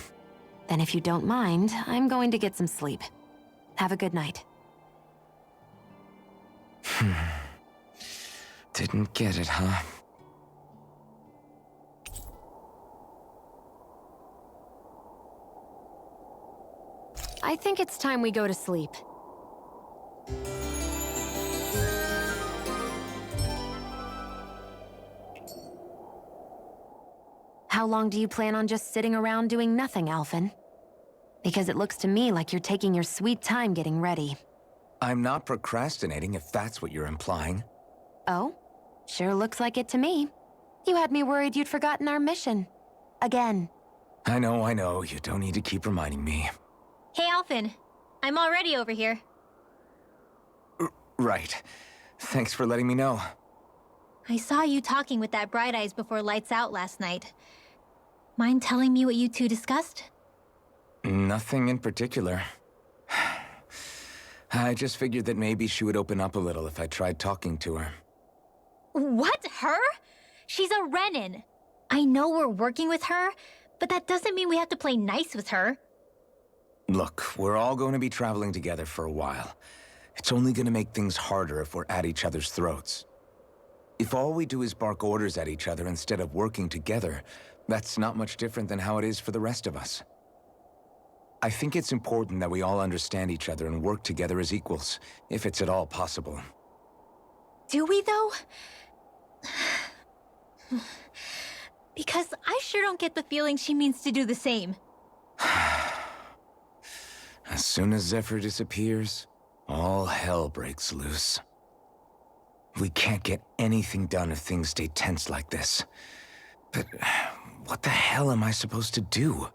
Then if you don't mind, I'm going to get some sleep. Have a good night. Didn't get it, huh? I think it's time we go to sleep. How long do you plan on just sitting around doing nothing, Alphen? Because it looks to me like you're taking your sweet time getting ready. I'm not procrastinating, if that's what you're implying. Oh? Sure looks like it to me. You had me worried you'd forgotten our mission. Again. I know. You don't need to keep reminding me. Hey, Alphen. I'm already over here. Right. Thanks for letting me know. I saw you talking with that Bright Eyes before lights out last night. Mind telling me what you two discussed? Nothing in particular. I just figured that maybe she would open up a little if I tried talking to her. What? Her? She's a Renin. I know we're working with her, but that doesn't mean we have to play nice with her. Look, we're all going to be traveling together for a while. It's only going to make things harder if we're at each other's throats. If all we do is bark orders at each other instead of working together, that's not much different than how it is for the rest of us. I think it's important that we all understand each other and work together as equals, if it's at all possible. Do we, though? Because I sure don't get the feeling she means to do the same. As soon as Zephyr disappears, all hell breaks loose. We can't get anything done if things stay tense like this. But what the hell am I supposed to do?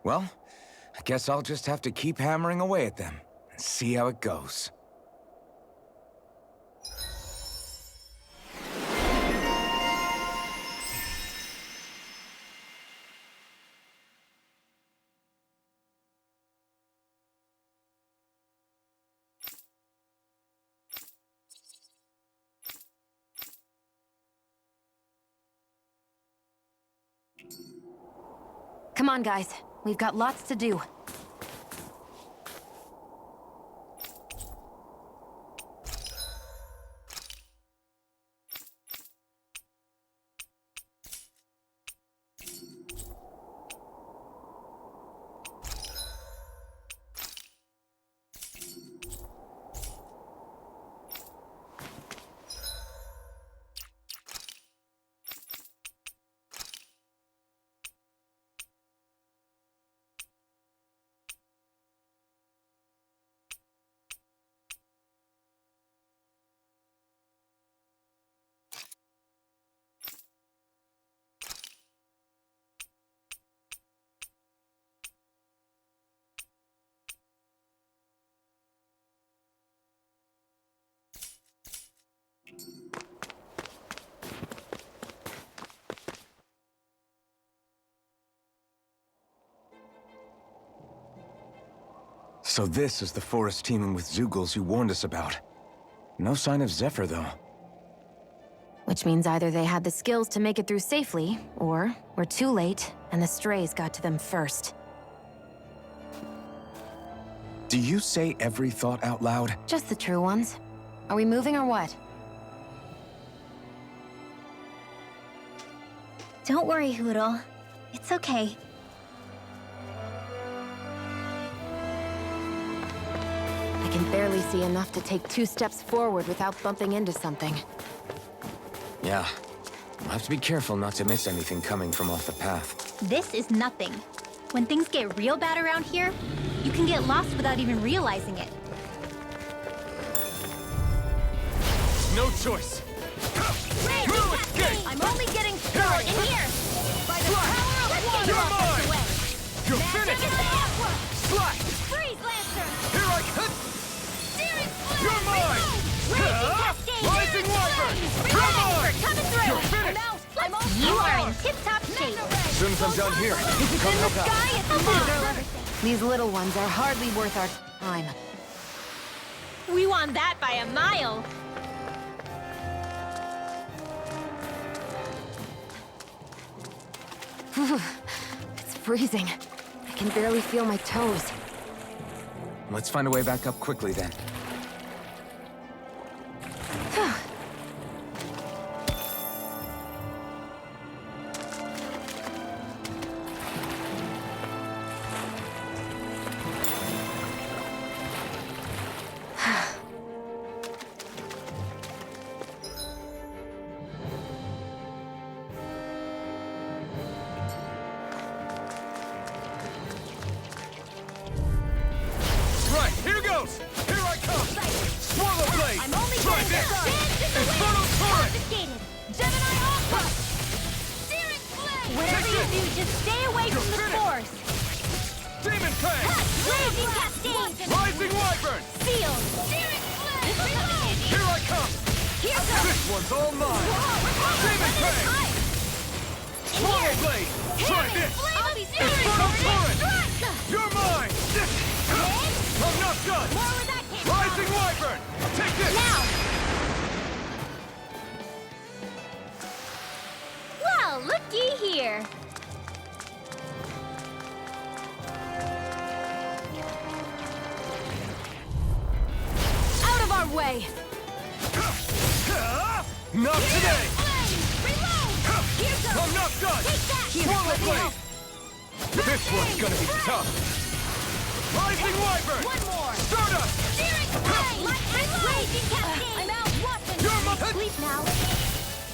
Well, I guess I'll just have to keep hammering away at them and see how it goes. Come on, guys. We've got lots to do. So this is the forest teeming with Zeugles you warned us about. No sign of Zephyr, though. Which means either they had the skills to make it through safely, or we're too late, and the strays got to them first. Do you say every thought out loud? Just the true ones. Are we moving or what? Don't worry, Hoodle. It's okay. I can barely see enough to take 2 steps forward without bumping into something. Yeah. I'll have to be careful not to miss anything coming from off the path. This is nothing. When things get real bad around here, you can get lost without even realizing it. No choice. Ray, I'm only getting started. In here! By the power of one! You're Lock us mine! away. You're Magic finished! is the outward! Slash! Freeze, Lancer! Here I come! Searing flare! You're mine! Raging cascade! Rising Wyvern! Flames! You're mine! Coming through! You're finished! I'm out! I'm all You power. are in tip-top shape. As soon as I'm done here, come help out. Sky is the These little ones are hardly worth our time. We won that by a mile. It's freezing. I can barely feel my toes. Let's find a way back up quickly, then. Right, here goes! Here I come! Swallow blade! I'm only Try getting this! started. Infernal torrent! Confiscated. Gemini Aqua. Searing flame. Whatever Take you it. do, just stay away You're from the finished. spores. Demon Fang! Blazing cascade. Rising Wyvern! Sealed. Searing flame. Reload. Here I come! Here goes. This one's all mine! Demon Fang! Swallow blade! Try this! I'll be Infernal torrent! You're mine! I'm not done! More where that came Rising from. Wyvern! Take this! Now. Well, looky here. Out of our way. Not today! Reload. Here goes. I'm not done! Take that. Swallow blade! This one's gonna be tough! Rising Wyvern! One more. Stardust! Steering flame. Raging cascade. I'm out watching. You're my... Sleep now.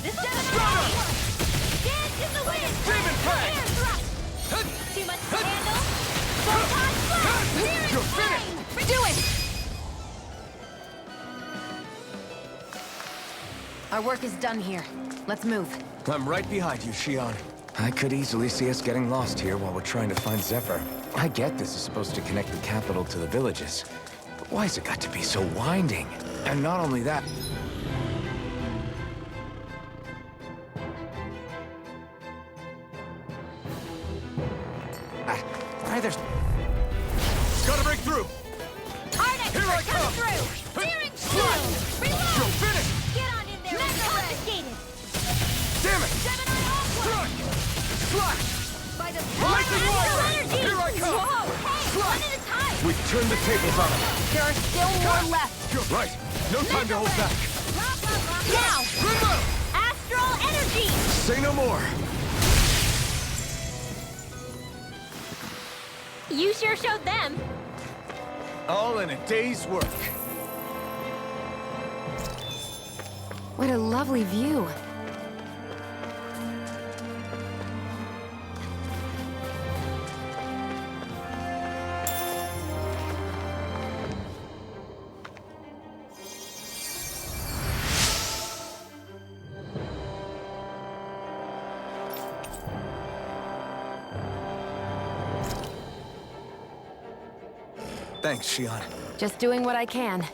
This doesn't Stardust! Dance in the wind. Demon Fang! Air thrust. Too much to handle. Photon blast. Steering You're flame. Do it. Our work is done here. Let's move. I'm right behind you, Xion. I could easily see us getting lost here while we're trying to find Zephyr. I get this is supposed to connect the capital to the villages, but why's it got to be so winding? And not only that... Why there's... Gotta break through! Arnex, Here I come! through. Steering flame. Reload. You're finished! Get on in there. Confiscated. Damn it! Gemini Aqua. Strike! Slash! By the Lightning power Wyvern. of energy. Here I come. Whoa. Hey, one at a time. We've turned the tables on him. There are still more left. You're right. No time to hold back. Now. Reload! Astral energy. Say no more. You sure showed them. All in a day's work. What a lovely view. Thanks, Xion. Just doing what I can.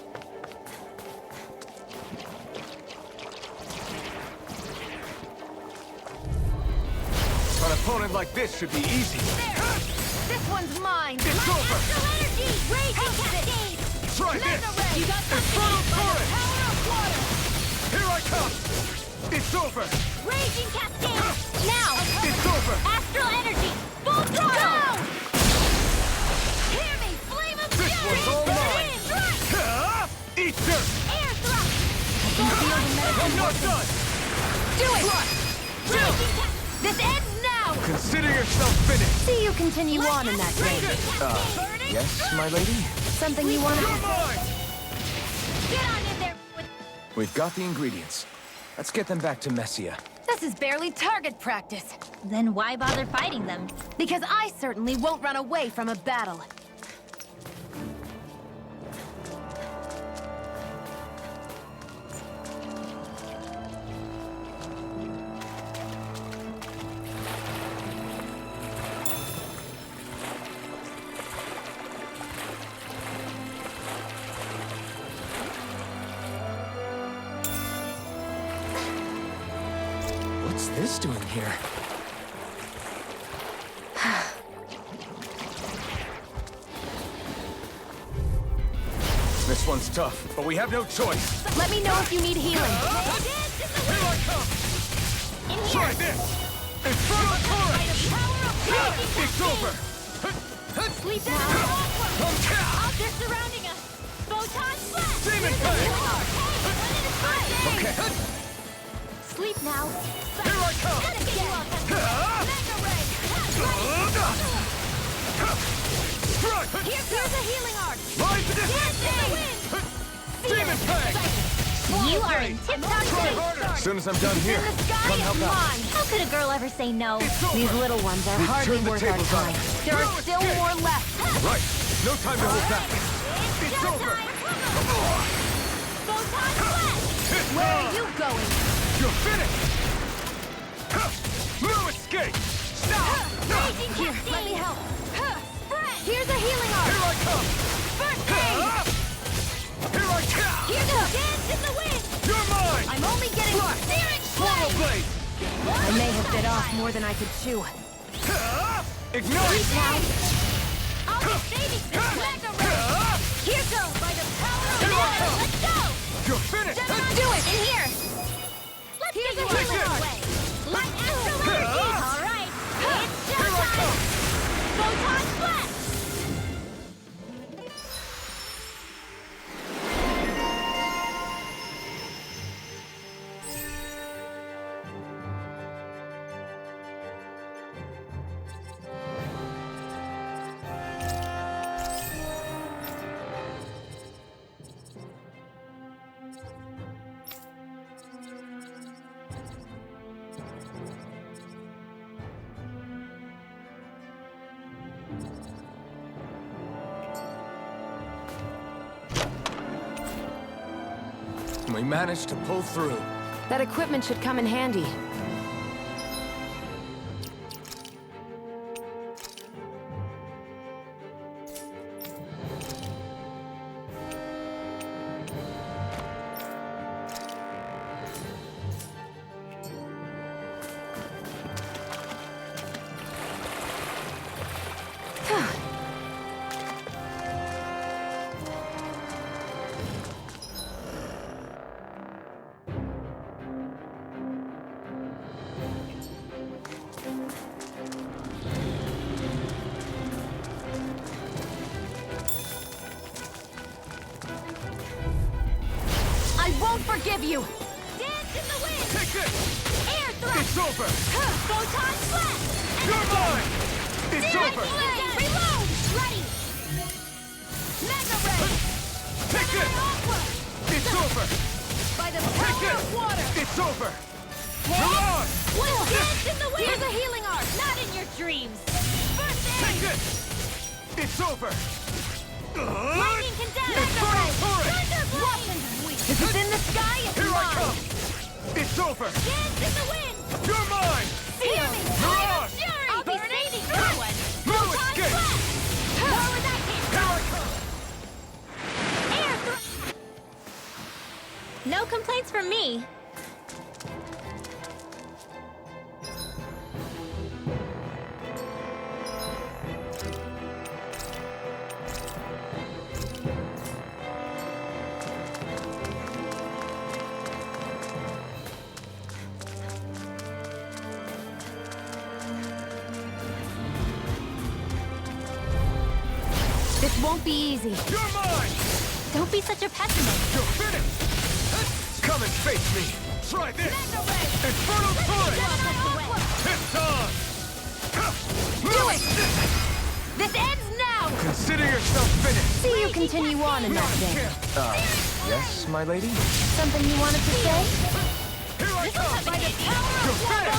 An opponent like this should be easy. This one's mine. It's over! Astral energy. Raging cascade. Try this! You got Infernal torrent! power of water. Here I come! It's over! Raging cascade. Now. It's over! Astral energy. Full throttle. Hear me. Flame of This fury. one's all mine. Strike. Eat dirt! Air thrust. I'm not done! Do it! Raging cascade. This ends now. Consider yourself finished! See you continue on in that vein. Yes, my lady? Something you want to... You're mine! Get on in there with We've got the ingredients. Let's get them back to Messia. This is barely target practice. Then why bother fighting them? Because I certainly won't run away from a battle. What's this doing here? This one's tough, but we have no choice. Let me know if you need healing. Here I come! Try this! Infernal torrent! It's over! Sleep now. Come down! They're surrounding us. Photon blast. Demon Fang! You are in tip-top shape. As soon as I'm done here, come help out. How could a girl ever say no? These little ones are hardly turned the worth our tables on time. There are still more left. Right. No time to hold back. It's over! Where are you going? You're finished! No escape! Stop! Here, let me help. Here's a healing arm. Here I come! First aid. Here I come! Here goes. Dance in the wind. You're mine! I'm only getting spirit Swallow blade! I may have bit off more than I could chew. Ignite! I'll be saving this mega ray. Here goes by the power of water. Let's go. You're finished! Let's do it. In here. Here's a healing arm. Light astral energy. All right. It's Here I showtime. come! Photon flash. We managed to pull through. That equipment should come in handy. Forgive you! Dance in the wind! Take this! Air thrust! It's over! Photon flash! You're mine! It's over! Reload! Ready! Mega ray! Take this! Aqua! It's over! By the Take power this! of water! It's over! Mirage! Dance in the wind! Here's a healing arm! Not in your dreams! First Take aid! this! It's over! Lightning condemned! Infernal torrent! Weapons weak! If it's in the sky, it's Here I mine! come! It's over! Dance in the wind! You're mine! Seal! Mirage! I'll be saving that one! No Photon escape! flash! More where that came Here from! I come! Air thrust! No complaints from me. This won't be easy. You're mine! Don't be such a pessimist. You're finished! Come and face me! Try this! Infernal torrent! It's on! Do it! This ends now! Consider yourself finished! See you continue on in that vein. Yes, my lady? Something you wanted to say? Here I come! By the power You're of water!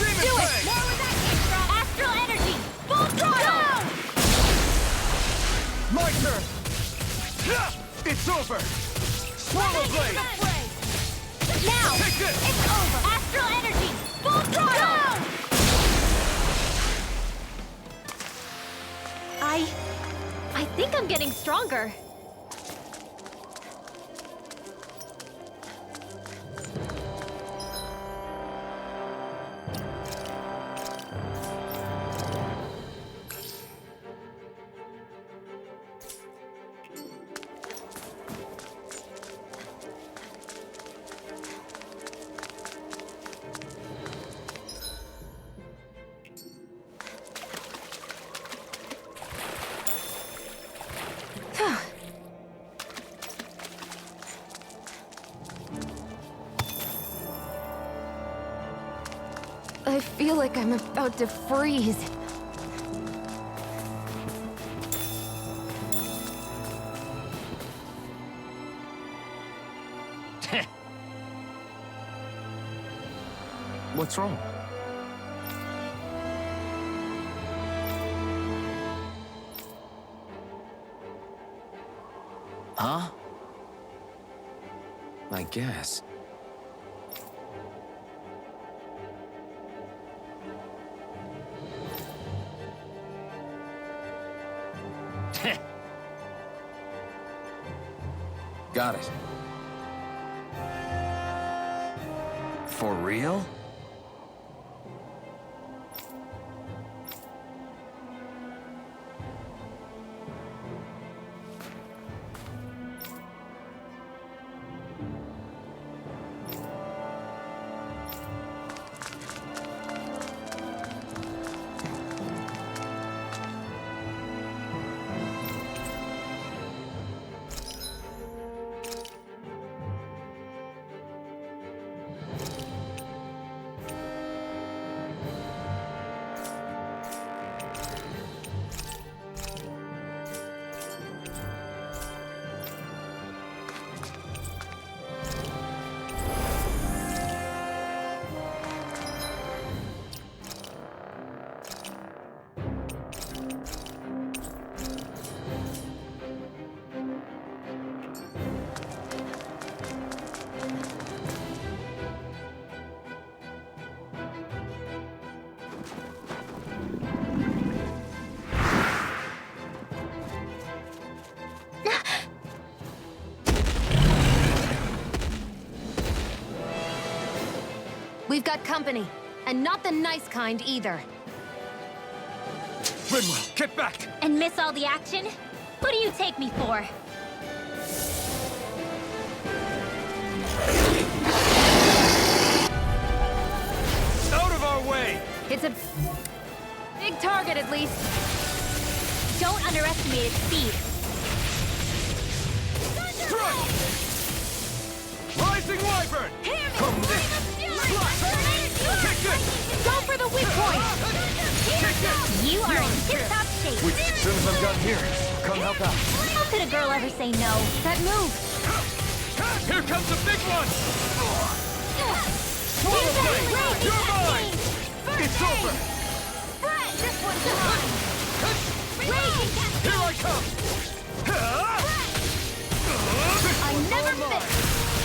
finished! Demon Do it! Fang! More where that came from! Astral energy! Full throttle! My turn! It's over! Swallow blade! Now! Take this! It's over! Astral energy! Full throttle! I think I'm getting stronger. I feel like I'm about to freeze. What's wrong? Huh? I guess. Got it. For real? We've got company, and not the nice kind either. Rinwell, get back! And miss all the action? Who do you take me for? Out of our way! It's a big target, at least. Don't underestimate its speed. Strike! Rising Wyvern! Come this! Kick this! Go for the weak point! Kick this! You are in tip-top shape. As soon as I'm done here, come help out. How could a girl ever say no? That move! Here comes the big one! Swallow blade! You're mine! It's over! This one's mine. Here I come! I never miss.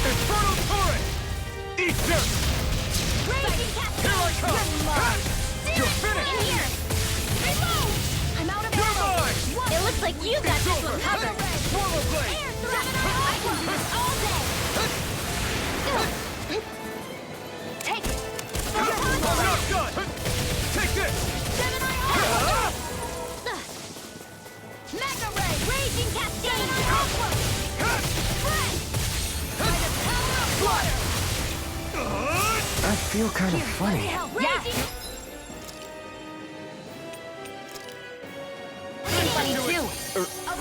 Infernal Torrent! Eat dirt! Here I come! You're finished! In here. I'm out of You're ammo. mine! It looks like you got It's this over! one covered. Swallow blade! I can do this all day. Take it. I'm not done! Take this! Mega Ray! Raging Cascade! I feel kind of funny. Raging! Funny too.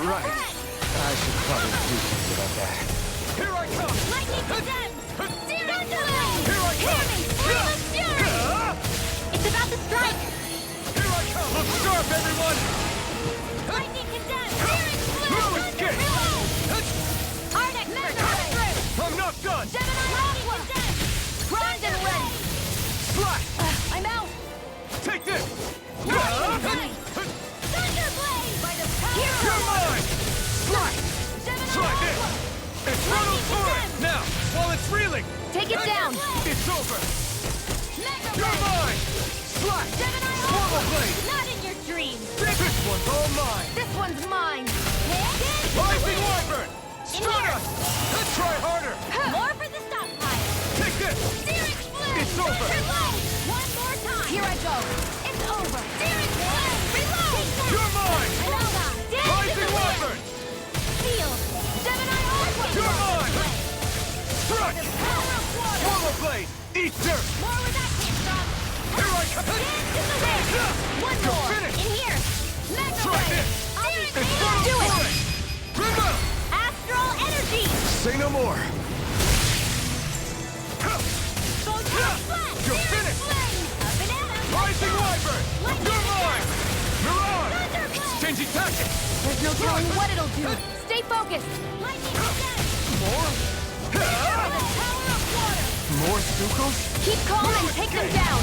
Right. I should probably do something about that. Here I come! Lightning condemns! Zero delay! Here I come! Flame of fury! It's about to strike! Here I come! Look sharp, everyone! Lightning condemns! Searing flame! No escape! Arnex through! I'm not done! Gemini lightning condemns! Grind and ray! Slash! I'm out! Take this! Thunderblade! By the power You're mine! Slash! Try this! Infernal Torrent! Now, while it's reeling! Take it down! It's over! You're mine! Slash! Swallow blade! Not in your dreams! This one's all mine! This one's mine! Rising Wyvern! Strut us! Try harder! More for the stockpile! Take this! Searing flame! It's over! Reload! One more time! Here I go! It's over! Searing flame! Reload! You're mine! Another! Rising Wyvern! Sealed! Gemini Aqua! You're mine! Strut! Power of water! Swallow blade! Eat dirt! More where that came from! Here I come! Dance in the wind! One You're more! finished! In here! Mega Try Ray! this! Searing Infernal flame! Torrent! Remember! Astral energy! Say no more! You're finished! Up and at 'em! Rising Wyvern! You're mine! Mirage! Thunderblade! Exchanging tactics! There's no telling what it'll do! Stay focused! Lightning condemned! More? More Stukos? Keep calm and take them down.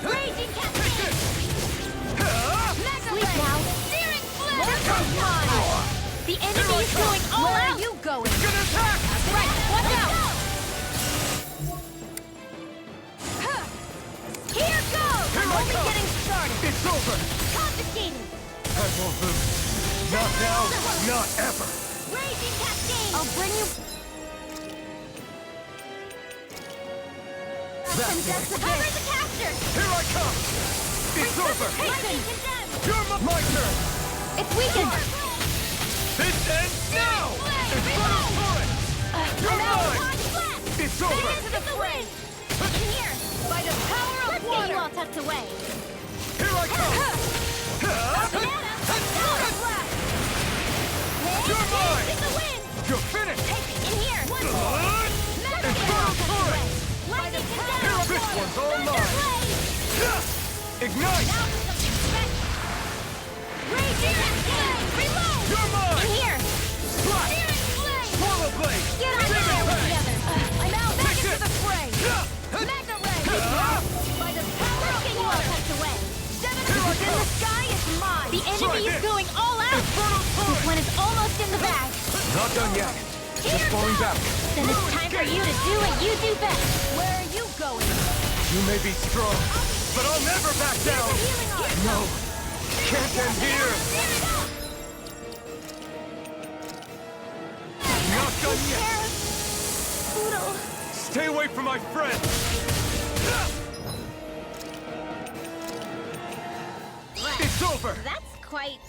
Raging Cascade! Sleep now. Searing Flame! More come on. The enemy is going all Where out. are you going? Gonna attack! Right, watch out. Here goes! Here I'm I only come. getting started. It's over! Confiscating! I won't lose. Not now, not ever. Raging Cascade! I'll bring you. Cover the capture! Here I come! It's over! Lightning condemned! You're my turn! It's weakened. This ends now! It's Infernal Torrent! You're mine! It's over! Into the fray! In here! By the power of water! Let's get you all tucked away! Here I come! You're mine! In the wind! You're finished! Take it! In here! One more! Infernal Torrent! Lightning condemned! This one's all mine! Ignite! Raging Cascade! Reload! You're mine! In here. Blast! Searing Flame! Swallow Blade! Get on Demon there Fang! together! I'm out! Back Take into this! the fray! Magna Ray! By the power of Get you all water! tucked away. Zephyr in the sky is mine! The enemy is this. going all out. Infernal This Torrent! one is almost in the bag. Not done yet. Just falling back. Then it's time for you to do what you do best. Where are you going? You may be strong, but I'll never back down! Healing arm! No! Can't end here! Tear it up! Not done yet! Poodle! Stay away from my friend! It's over! That's quite,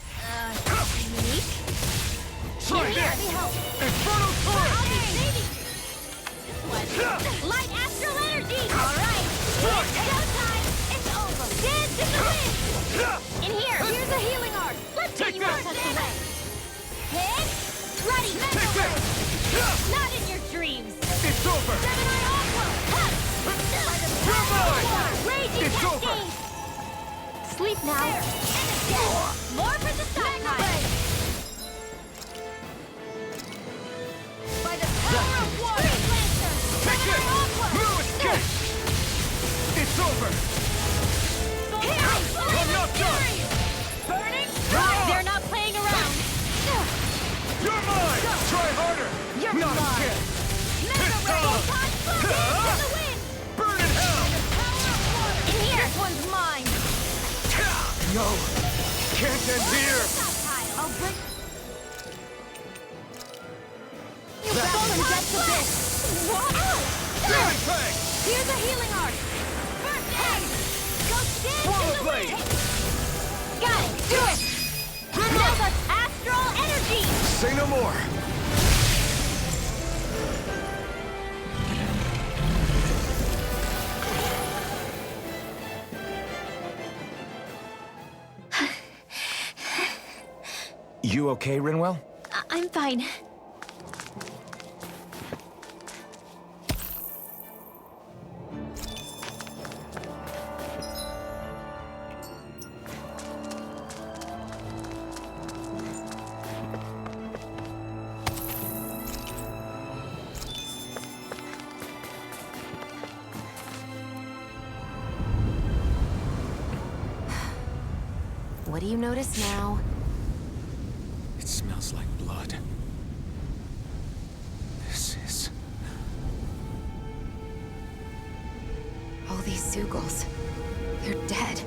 unique. Try Here, let this! me help. Infernal I'll Torrent! be saving you! This one. Light astral energy! Alright! Right. Showtime! It's over! Dance in the wind! In here! Here's a healing art! Let's Take get you all this. tucked away! Hit! Ready! Take Mental this! Ray! Not in your dreams! It's over! Gemini Aqua! Ha! You're mine! Raging It's over. Cascade! Sleep now. There! And again! More for the stockpile! By the power of water! Take this! No escape! It's over! I'm not done! Burning They're not playing around. You're mine! Try harder! You're Not a mine. chance! Mega Ray! Dance in the wind! Burn in hell! Power of water! In here! This one's mine! No! Can't end here! Stockpile! I'll bring you That's back and get to this! What? Demon Fang! Here's a healing art! First aid! Go stand Swallow in the Blade. wind! Got it! Do it! Now that's astral energy! Say no more! You okay, Rinwell? I'm fine. What do you notice now? It smells like blood. This is... All these Sugals. They're dead.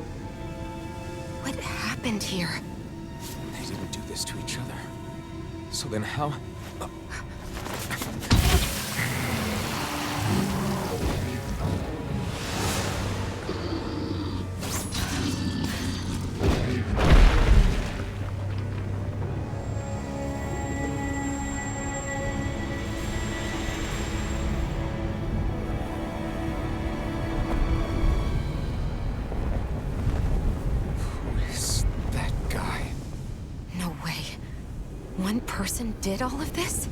What happened here? They didn't do this to each other. So then how? Who is that guy? No way. One person did all of this?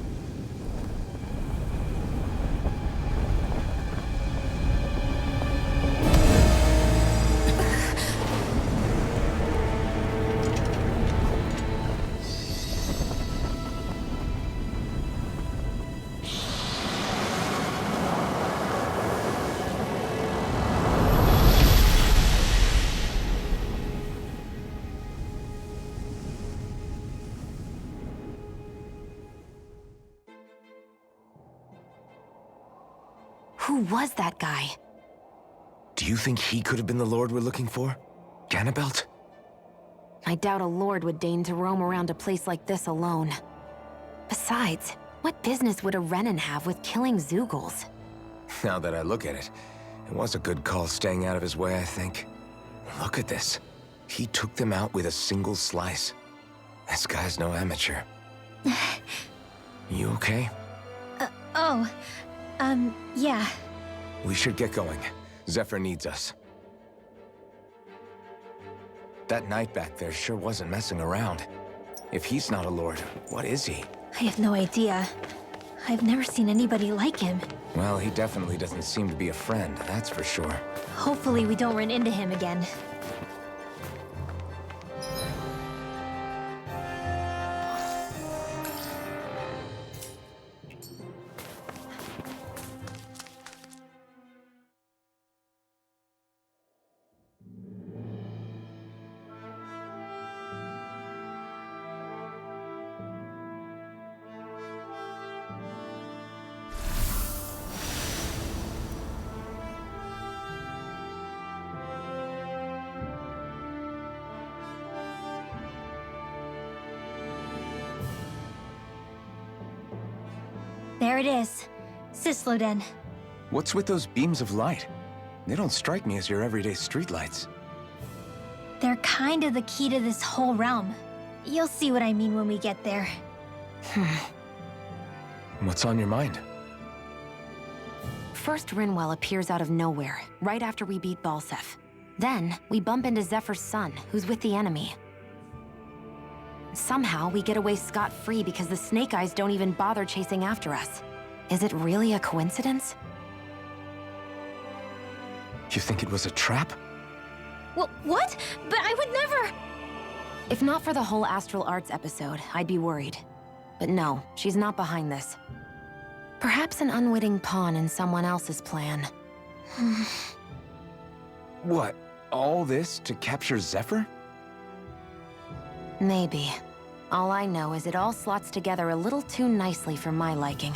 Who was that guy? Do you think he could have been the Lord we're looking for? Ganabelt? I doubt a lord would deign to roam around a place like this alone. Besides, what business would a Renan have with killing Zeugles? Now that I look at it, it was a good call staying out of his way, I think. Look at this. He took them out with a single slice. This guy's no amateur. You okay? Yeah. We should get going. Zephyr needs us. That knight back there sure wasn't messing around. If he's not a lord, what is he? I have no idea. I've never seen anybody like him. Well, he definitely doesn't seem to be a friend, that's for sure. Hopefully we don't run into him again. There it is. Cysloden. What's with those beams of light? They don't strike me as your everyday streetlights. They're kind of the key to this whole realm. You'll see what I mean when we get there. What's on your mind? First, Rinwell appears out of nowhere, right after we beat Balseph. Then, we bump into Zephyr's son, who's with the enemy. Somehow, we get away scot-free because the Snake Eyes don't even bother chasing after us. Is it really a coincidence? You think it was a trap? What? But I would never... If not for the whole Astral Arts episode, I'd be worried. But no, she's not behind this. Perhaps an unwitting pawn in someone else's plan. What? All this to capture Zephyr? Maybe. All I know is it all slots together a little too nicely for my liking.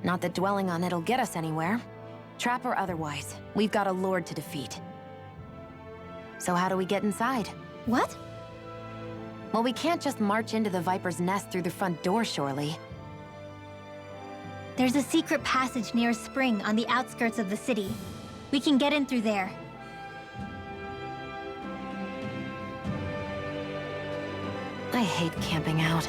Not that dwelling on it'll get us anywhere. Trap or otherwise, we've got a lord to defeat. So how do we get inside? What? Well, we can't just march into the Viper's nest through the front door, surely. There's a secret passage near a spring on the outskirts of the city. We can get in through there. I hate camping out.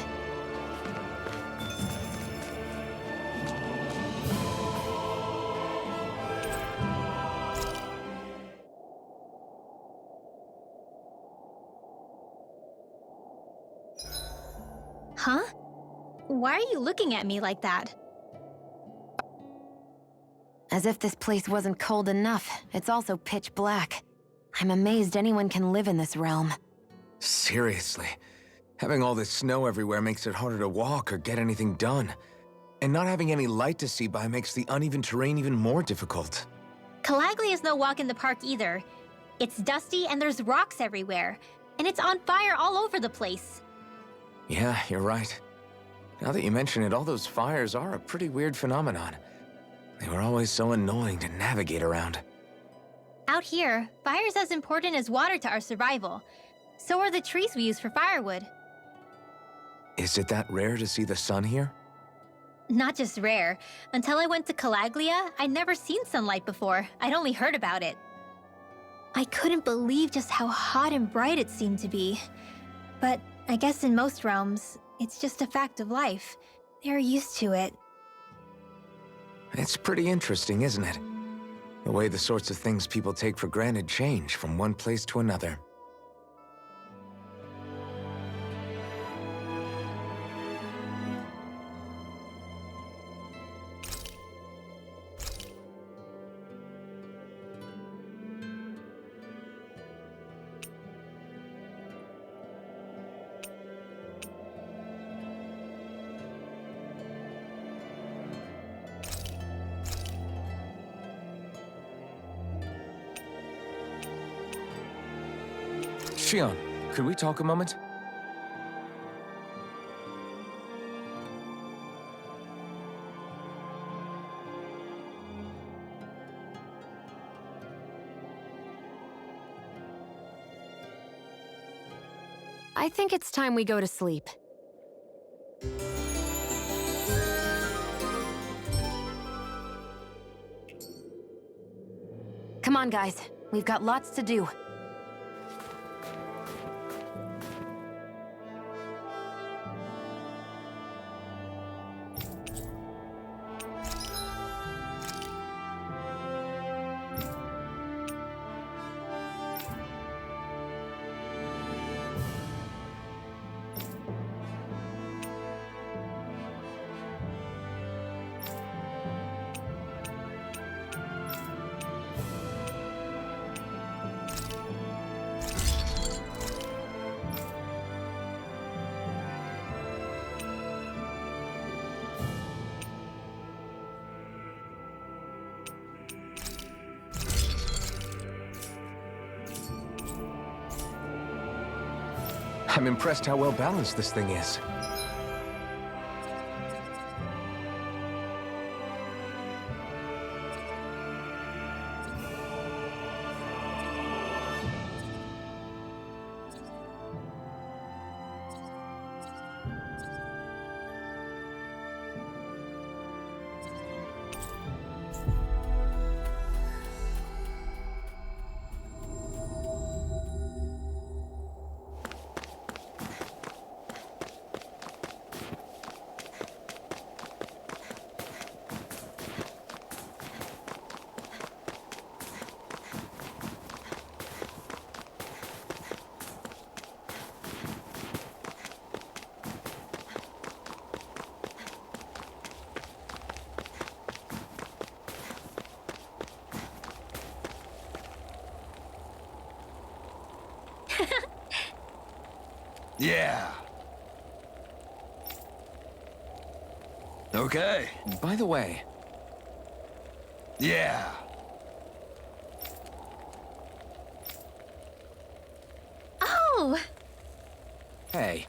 Huh? Why are you looking at me like that? As if this place wasn't cold enough, it's also pitch black. I'm amazed anyone can live in this realm. Seriously. Having all this snow everywhere makes it harder to walk or get anything done. And not having any light to see by makes the uneven terrain even more difficult. Calaglia is no walk in the park either. It's dusty and there's rocks everywhere. And it's on fire all over the place. Yeah, you're right. Now that you mention it, all those fires are a pretty weird phenomenon. They were always so annoying to navigate around. Out here, fire's as important as water to our survival. So are the trees we use for firewood. Is it that rare to see the sun here? Not just rare. Until I went to Calaglia, I'd never seen sunlight before. I'd only heard about it. I couldn't believe just how hot and bright it seemed to be. But I guess in most realms, it's just a fact of life. They're used to it. It's pretty interesting, isn't it? The way the sorts of things people take for granted change from one place to another. Shion, could we talk a moment? I think it's time we go to sleep. Come on, guys. We've got lots to do. I'm impressed how well balanced this thing is. Yeah. Okay. By the way, Yeah. Oh! hey,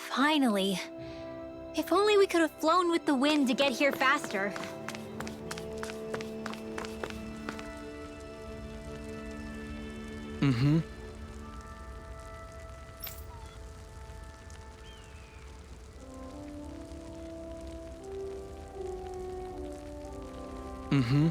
Finally. If only we could have flown with the wind to get here faster. mm-hmm. Mm-hmm.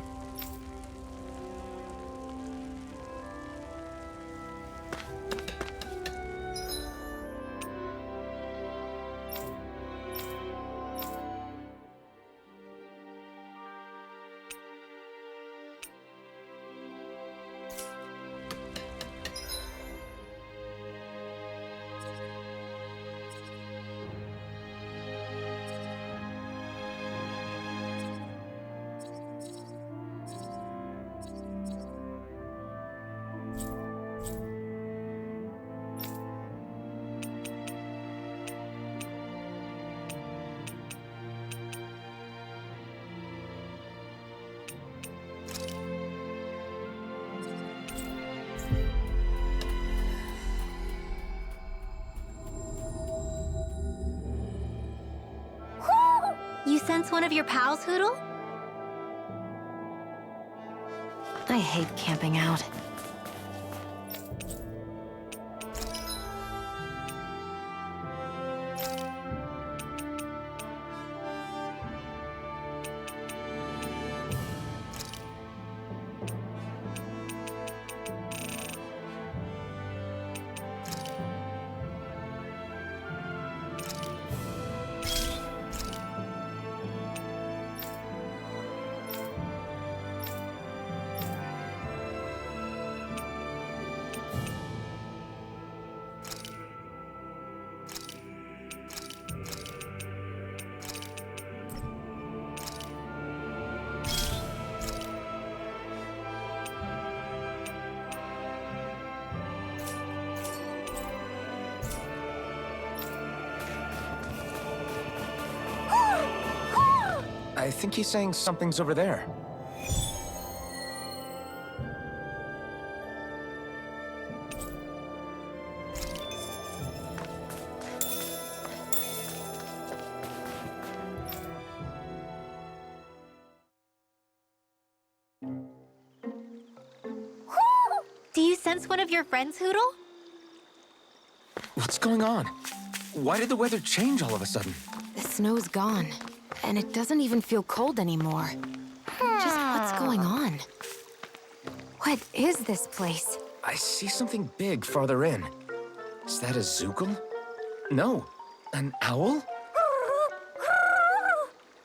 You sense one of your pals, Hoodle? I hate camping out. think he's saying something's over there. Do you sense one of your friends, Hootle? What's going on? Why did the weather change all of a sudden? The snow's gone, and it doesn't even feel cold anymore. Just what's going on? What is this place? I see something big farther in. Is that a Zookle? No, an owl?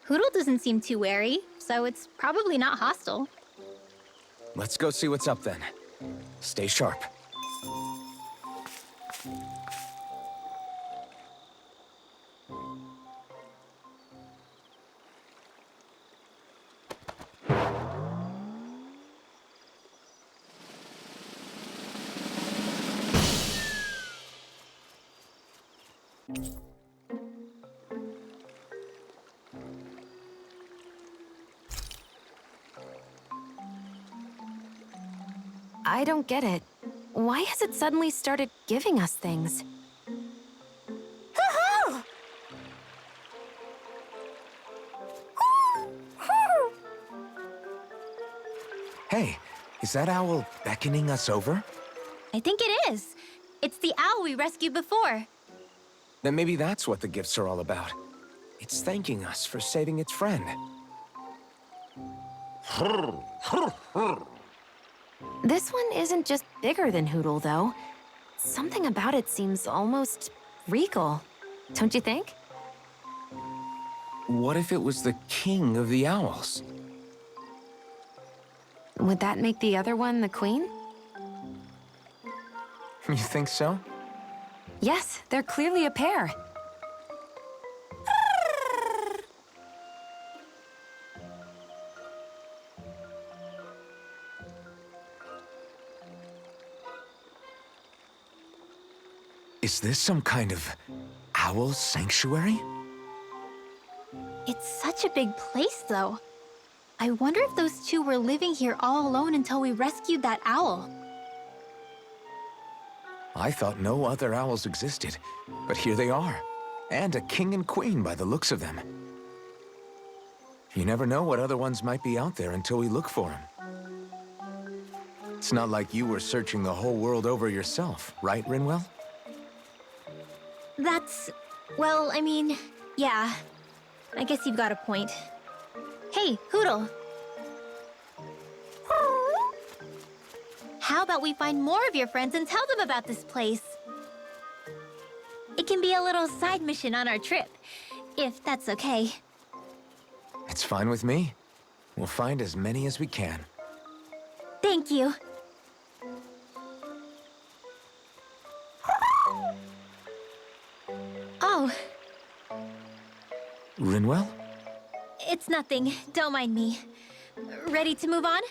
Hootle doesn't seem too wary, so it's probably not hostile. Let's go see what's up then. Stay sharp. I don't get it. Why has it suddenly started giving us things? Hey, is that owl beckoning us over? I think it is. It's the owl we rescued before. Then maybe that's what the gifts are all about. It's thanking us for saving its friend. This one isn't just bigger than Hootle, though. Something about it seems almost regal. Don't you think? What if it was the king of the owls? Would that make the other one the queen? You think so? Yes, they're clearly a pair. Is this some kind of owl sanctuary? It's such a big place, though. I wonder if those two were living here all alone until we rescued that owl. I thought no other owls existed, but here they are. And a king and queen by the looks of them. You never know what other ones might be out there until we look for them. It's not like you were searching the whole world over yourself, right, Rinwell? Well, I mean, yeah. I guess you've got a point. Hey, Hootle. How about we find more of your friends and tell them about this place? It can be a little side mission on our trip, if that's okay. It's fine with me. We'll find as many as we can. Thank you. Oh, Rinwell? it's nothing. Don't mind me. Ready to move on?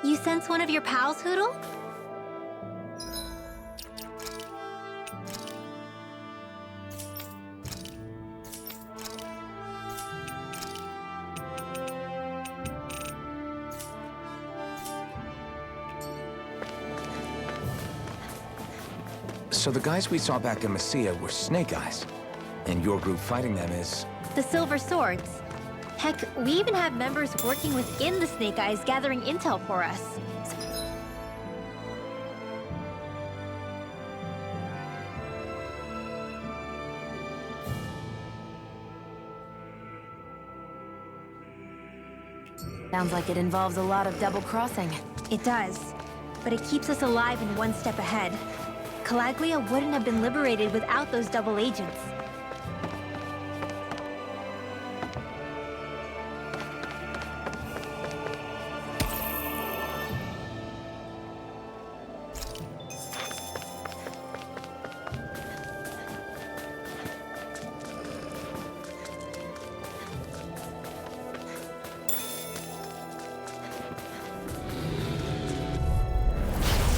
You sense one of your pals, Hoodle? So the guys we saw back in Messia were Snake Eyes, and your group fighting them is... The Silver Swords. Heck, we even have members working within the Snake Eyes gathering intel for us. Sounds like it involves a lot of double-crossing. It does, but it keeps us alive and one step ahead. Calaglia wouldn't have been liberated without those double agents.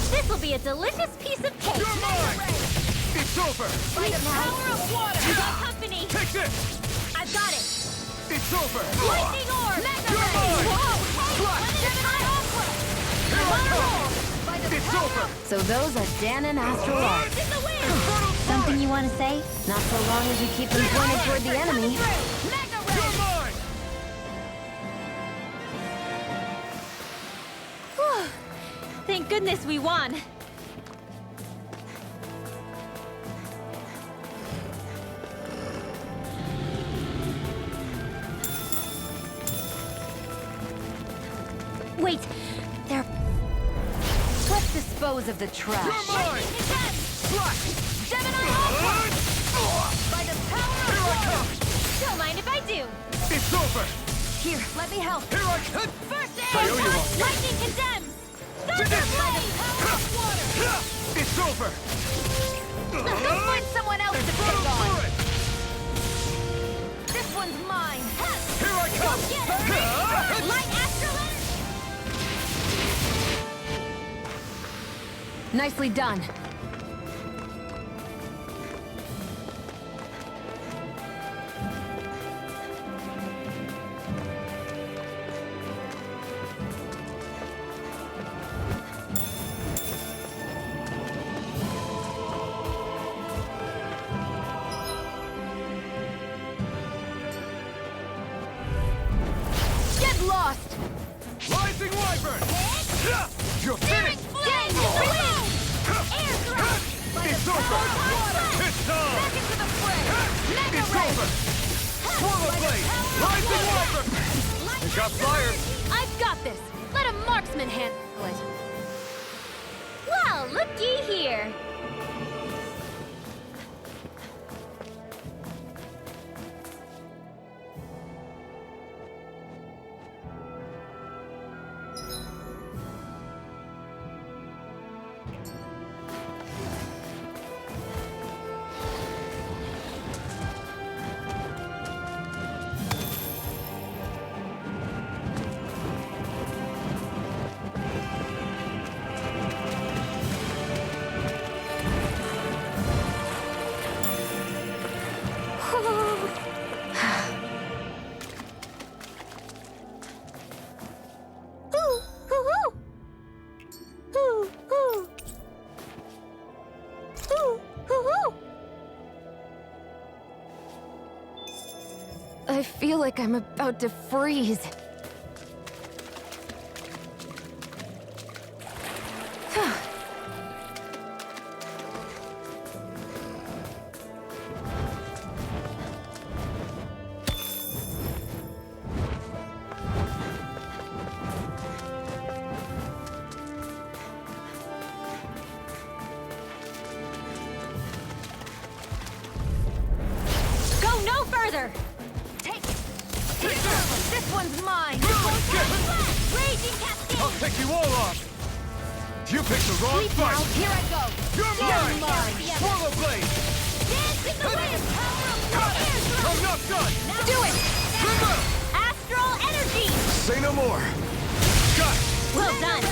This'll be a delicious piece of cake! You're mine! It's over! By the power of water! You got company! Take this! I've got it! It's over! Lightning orb! Mega You're ray! mine! Whoa! Hey! Flash! Gemini Aqua! Here I come! By the It's power over! So those are Dan and Astral Arc. in the wind! Something you want to say? Not so long as you keep them pointed toward the enemy. Mega ray! You're mine! Thank goodness we won! Wait, they're... Let's dispose of the trash. You're mine! Flash! Gemini Aqua! By the power of Here I water! come! Don't mind if I do! It's over! Here, let me help. Here I come! First aid! I owe you one. Lightning condemns! To this! Power of water! It's over! Let's find someone else to It's pick through on. it! This one's mine. Here I come! Light astral energy! Nicely done. Get lost! Rising Wyvern! You're finished! Flames in the wind! Air thrust! It's over! It's time! Back into the fray! Mega It's ray! over! Swallow Blade! Rising Wyvern! Light Got fired! I've got this. Let a marksman handle it. Well, looky here! I feel like I'm about to freeze. Go no further! Take it. This one's mine. Raging cascade! I'll take you all on! You picked the wrong Now, fight! here I go. You're mine! Swallow Blade! Dance in the wind! Power of water! I'm not done! Do it. Remember! Astral energy! Say no more! Got it! Well done.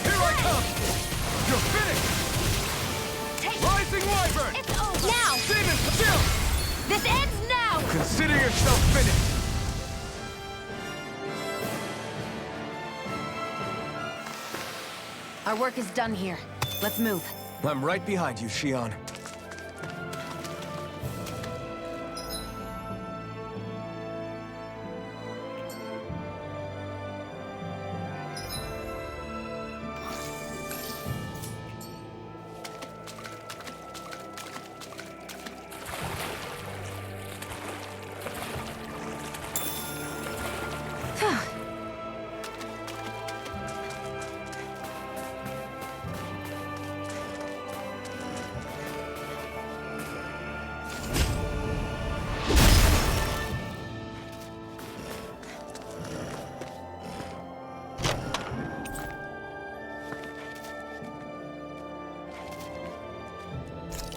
Here I come! You're finished! Rising Wyvern! It's over. Now! Demon, still! This ends now! Consider yourself finished! Our work is done here. Let's move. I'm right behind you, Xion.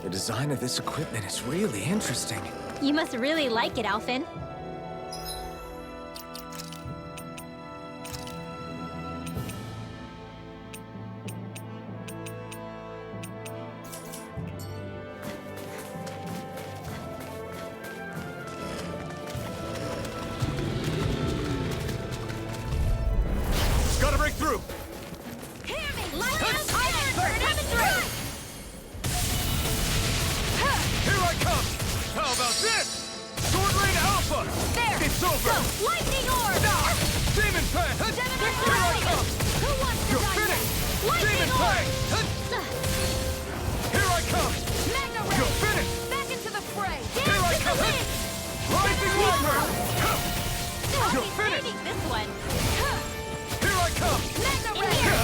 The design of this equipment is really interesting. You must really like it, Alphen. Gotta break through! Hear me! Light us iron! Coming through! Here I come! How about this? Sword Rain Alpha! There! It's over! Go! Lightning orb! Demon Fang! Here I come! Who wants to You're die finished! next? Lightning Demon orb! Fang! Here I come! Magna ray! You're finished! Back into the fray! Here I come! Rising Wyvern! You're He's finished! saving this one. Here I come! Magna In ray! here!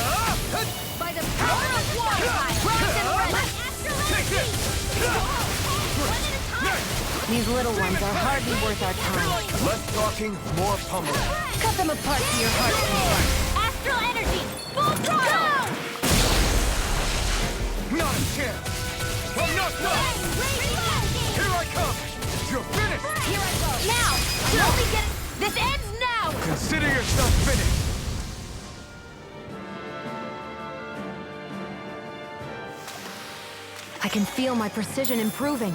By the power of water! Rise and red! Take this! These little ones are hardly worth our time. Less talking, more pummeling. Cut them apart to your heart's content. Astral energy! Full throttle! Not a chance! I'm not done! Here I come! You're finished! Here I go! Now! I'll only get it! This ends now! Consider yourself finished! I can feel my precision improving.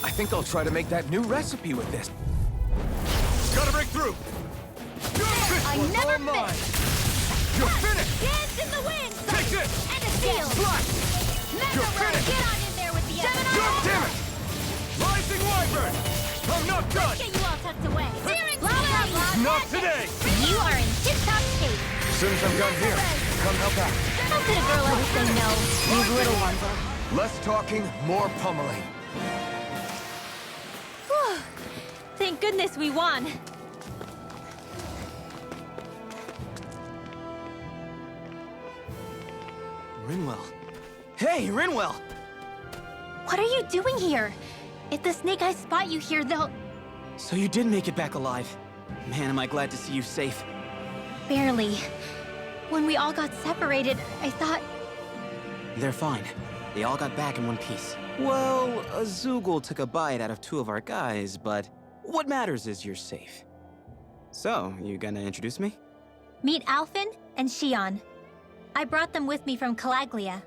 I think I'll try to make that new recipe with this. Gotta break through! I never miss! You're finished! Dance in the wind! Take this! And a steal! Slash! Magna You're ray! finished! Get on in there with the God damn it! Rising Wyvern! I'm not done! Get you all tucked away! Loud! Not today! You are in tip-top shape! As soon as I'm done here, come help out. How could a girl ever say no? These little ones are... Less talking, more pummeling. Whew. Thank goodness we won. Rinwell. Hey, Rinwell! What are you doing here? If the Snake Eyes spot you here, they'll... So you did make it back alive. Man, am I glad to see you safe. Barely. When we all got separated, I thought... They're fine. They all got back in one piece. Well, Azugul took a bite out of 2 of our guys, but what matters is you're safe. So, you gonna introduce me? Meet Alphen and Xion. I brought them with me from Calaglia.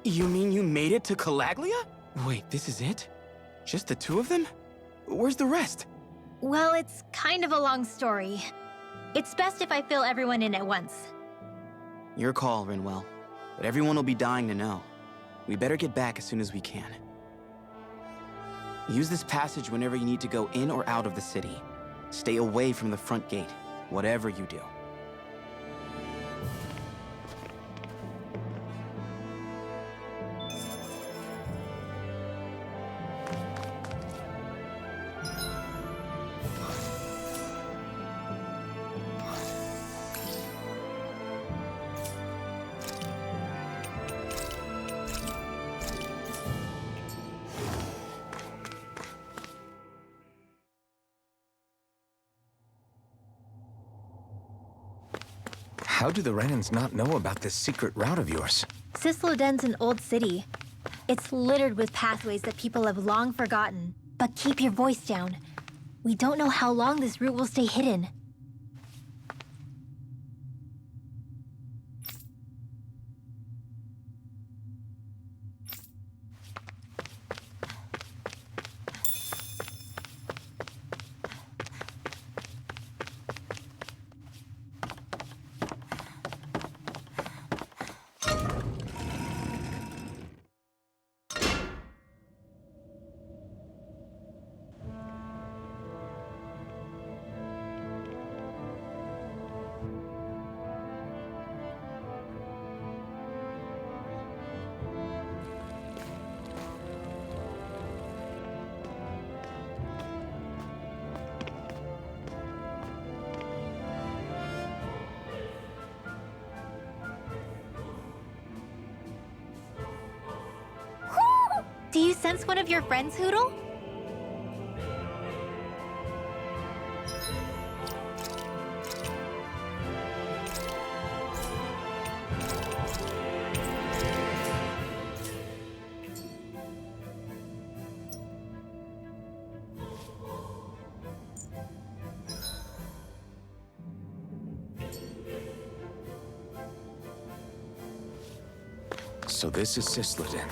You mean you made it to Calaglia? Wait, this is it? Just the 2 of them? Where's the rest? Well, it's kind of a long story. It's best if I fill everyone in at once. Your call, Rinwell. But everyone will be dying to know. We better get back as soon as we can. Use this passage whenever you need to go in or out of the city. Stay away from the front gate, whatever you do. How do the Renans not know about this secret route of yours? Cysloden's an old city. It's littered with pathways that people have long forgotten. But keep your voice down. We don't know how long this route will stay hidden. Do you sense one of your friends, Hoodle? So this is Cysloden,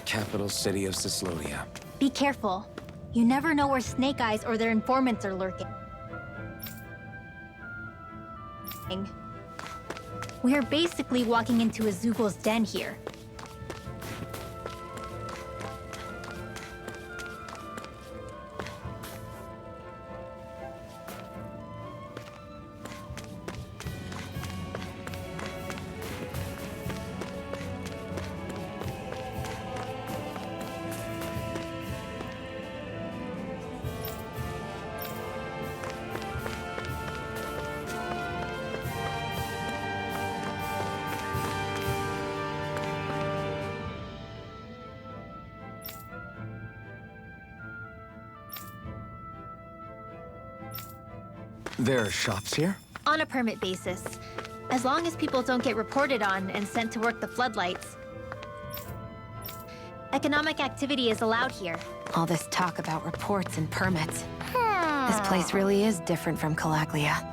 capital city of Cyslodia. Be careful. You never know where Snake Eyes or their informants are lurking. We are basically walking into a Zoogel's den here. There are shops here? On a permit basis. As long as people don't get reported on and sent to work the floodlights. Economic activity is allowed here. All this talk about reports and permits. This place really is different from Calaglia.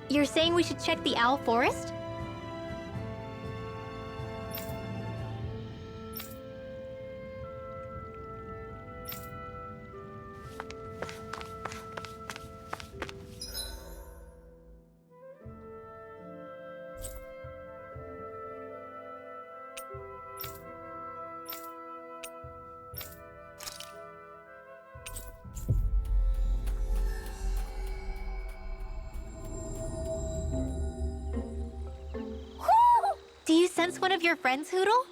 You're saying we should check the Owl Forest? Do you sense one of your friends, Hoodle?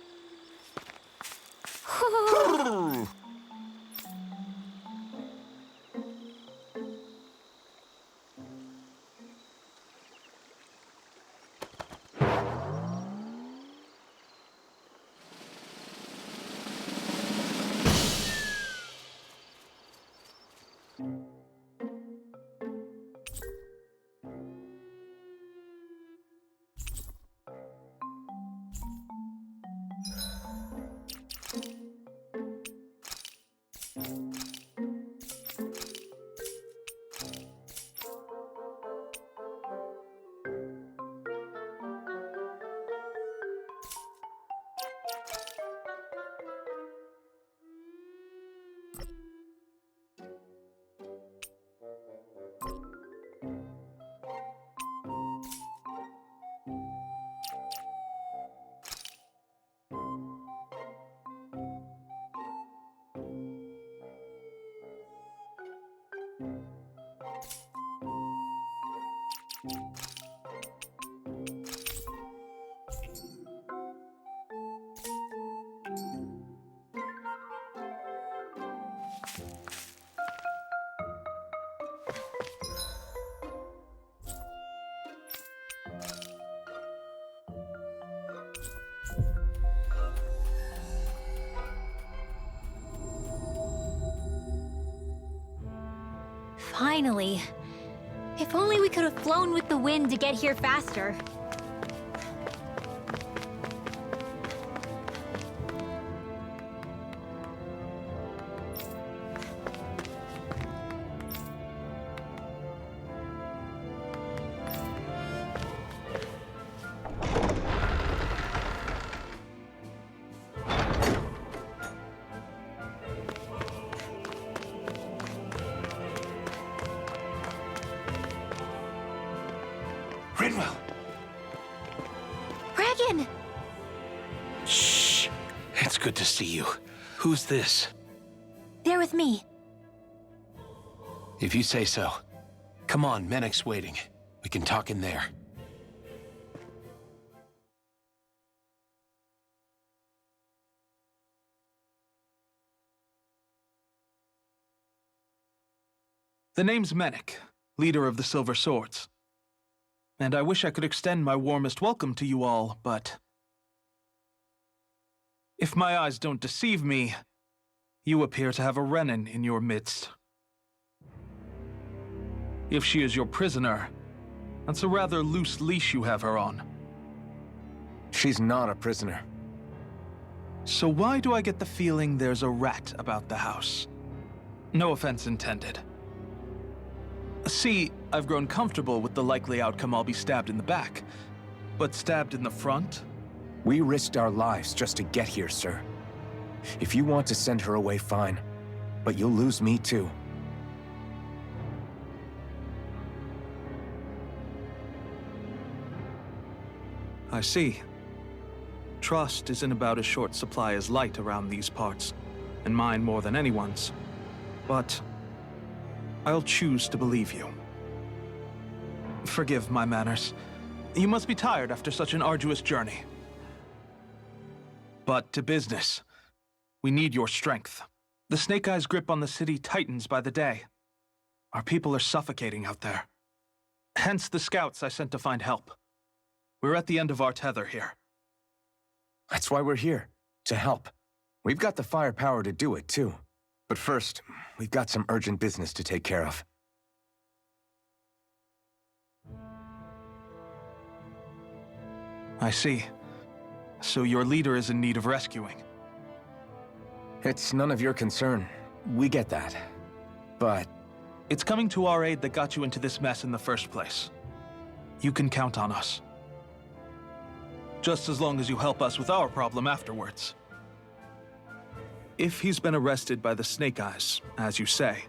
Finally. If only we could have flown with the wind to get here faster. Rinwell! Regan! Shh! It's good to see you. Who's this? They're with me. If you say so. Come on, Menek's waiting. We can talk in there. The name's Menek, leader of the Silver Swords. And I wish I could extend my warmest welcome to you all, but... if my eyes don't deceive me, you appear to have a Renin in your midst. If she is your prisoner, that's a rather loose leash you have her on. She's not a prisoner. So why do I get the feeling there's a rat about the house? No offense intended. See, I've grown comfortable with the likely outcome I'll be stabbed in the back. But stabbed in the front? We risked our lives just to get here, sir. If you want to send her away, fine. But you'll lose me too. I see. Trust isn't about as short supply as light around these parts, and mine more than anyone's. But I'll choose to believe you. Forgive my manners. You must be tired after such an arduous journey. But to business. We need your strength. The Snake Eyes' grip on the city tightens by the day. Our people are suffocating out there. Hence the scouts I sent to find help. We're at the end of our tether here. That's why we're here, to help. We've got the firepower to do it, too. But first, we've got some urgent business to take care of. I see. So your leader is in need of rescuing. It's none of your concern. We get that. But it's coming to our aid that got you into this mess in the first place. You can count on us. Just as long as you help us with our problem afterwards. If he's been arrested by the Snake Eyes, as you say,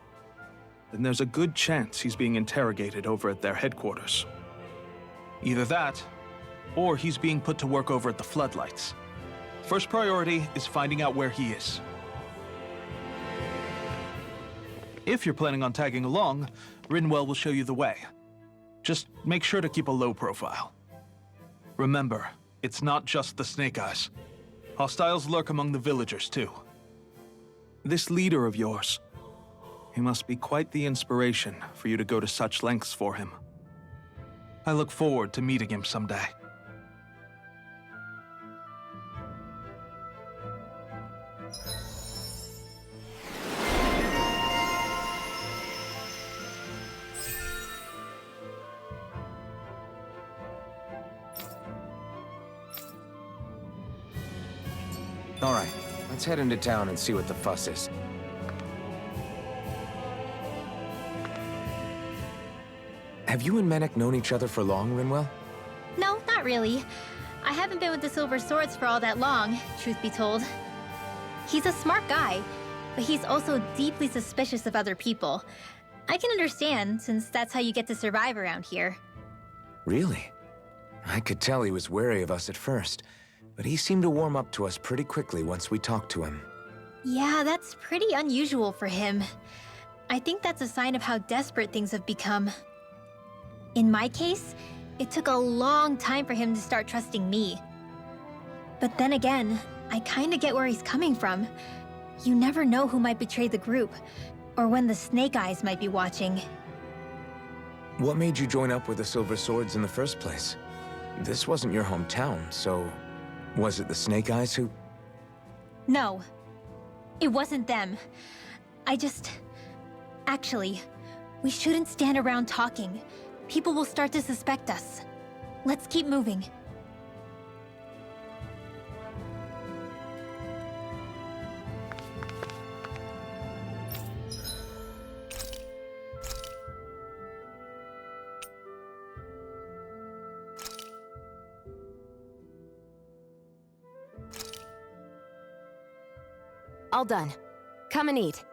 then there's a good chance he's being interrogated over at their headquarters. Either that, or he's being put to work over at the Floodlights. First priority is finding out where he is. If you're planning on tagging along, Rinwell will show you the way. Just make sure to keep a low profile. Remember, it's not just the Snake Eyes. Hostiles lurk among the villagers, too. This leader of yours, he must be quite the inspiration for you to go to such lengths for him. I look forward to meeting him someday. all right, let's head into town and see what the fuss is. Have you and Menek known each other for long, Rinwell? No, not really. I haven't been with the Silver Swords for all that long, truth be told. He's a smart guy, but he's also deeply suspicious of other people. I can understand, since that's how you get to survive around here. Really? I could tell he was wary of us at first, but he seemed to warm up to us pretty quickly once we talked to him. Yeah, that's pretty unusual for him. I think that's a sign of how desperate things have become. In my case, it took a long time for him to start trusting me. But then again, I kinda get where he's coming from. You never know who might betray the group, or when the Snake Eyes might be watching. What made you join up with the Silver Swords in the first place? This wasn't your hometown, so was it the Snake Eyes who... No, it wasn't them. Actually, We shouldn't stand around talking. People will start to suspect us. Let's keep moving. All done. Come and eat.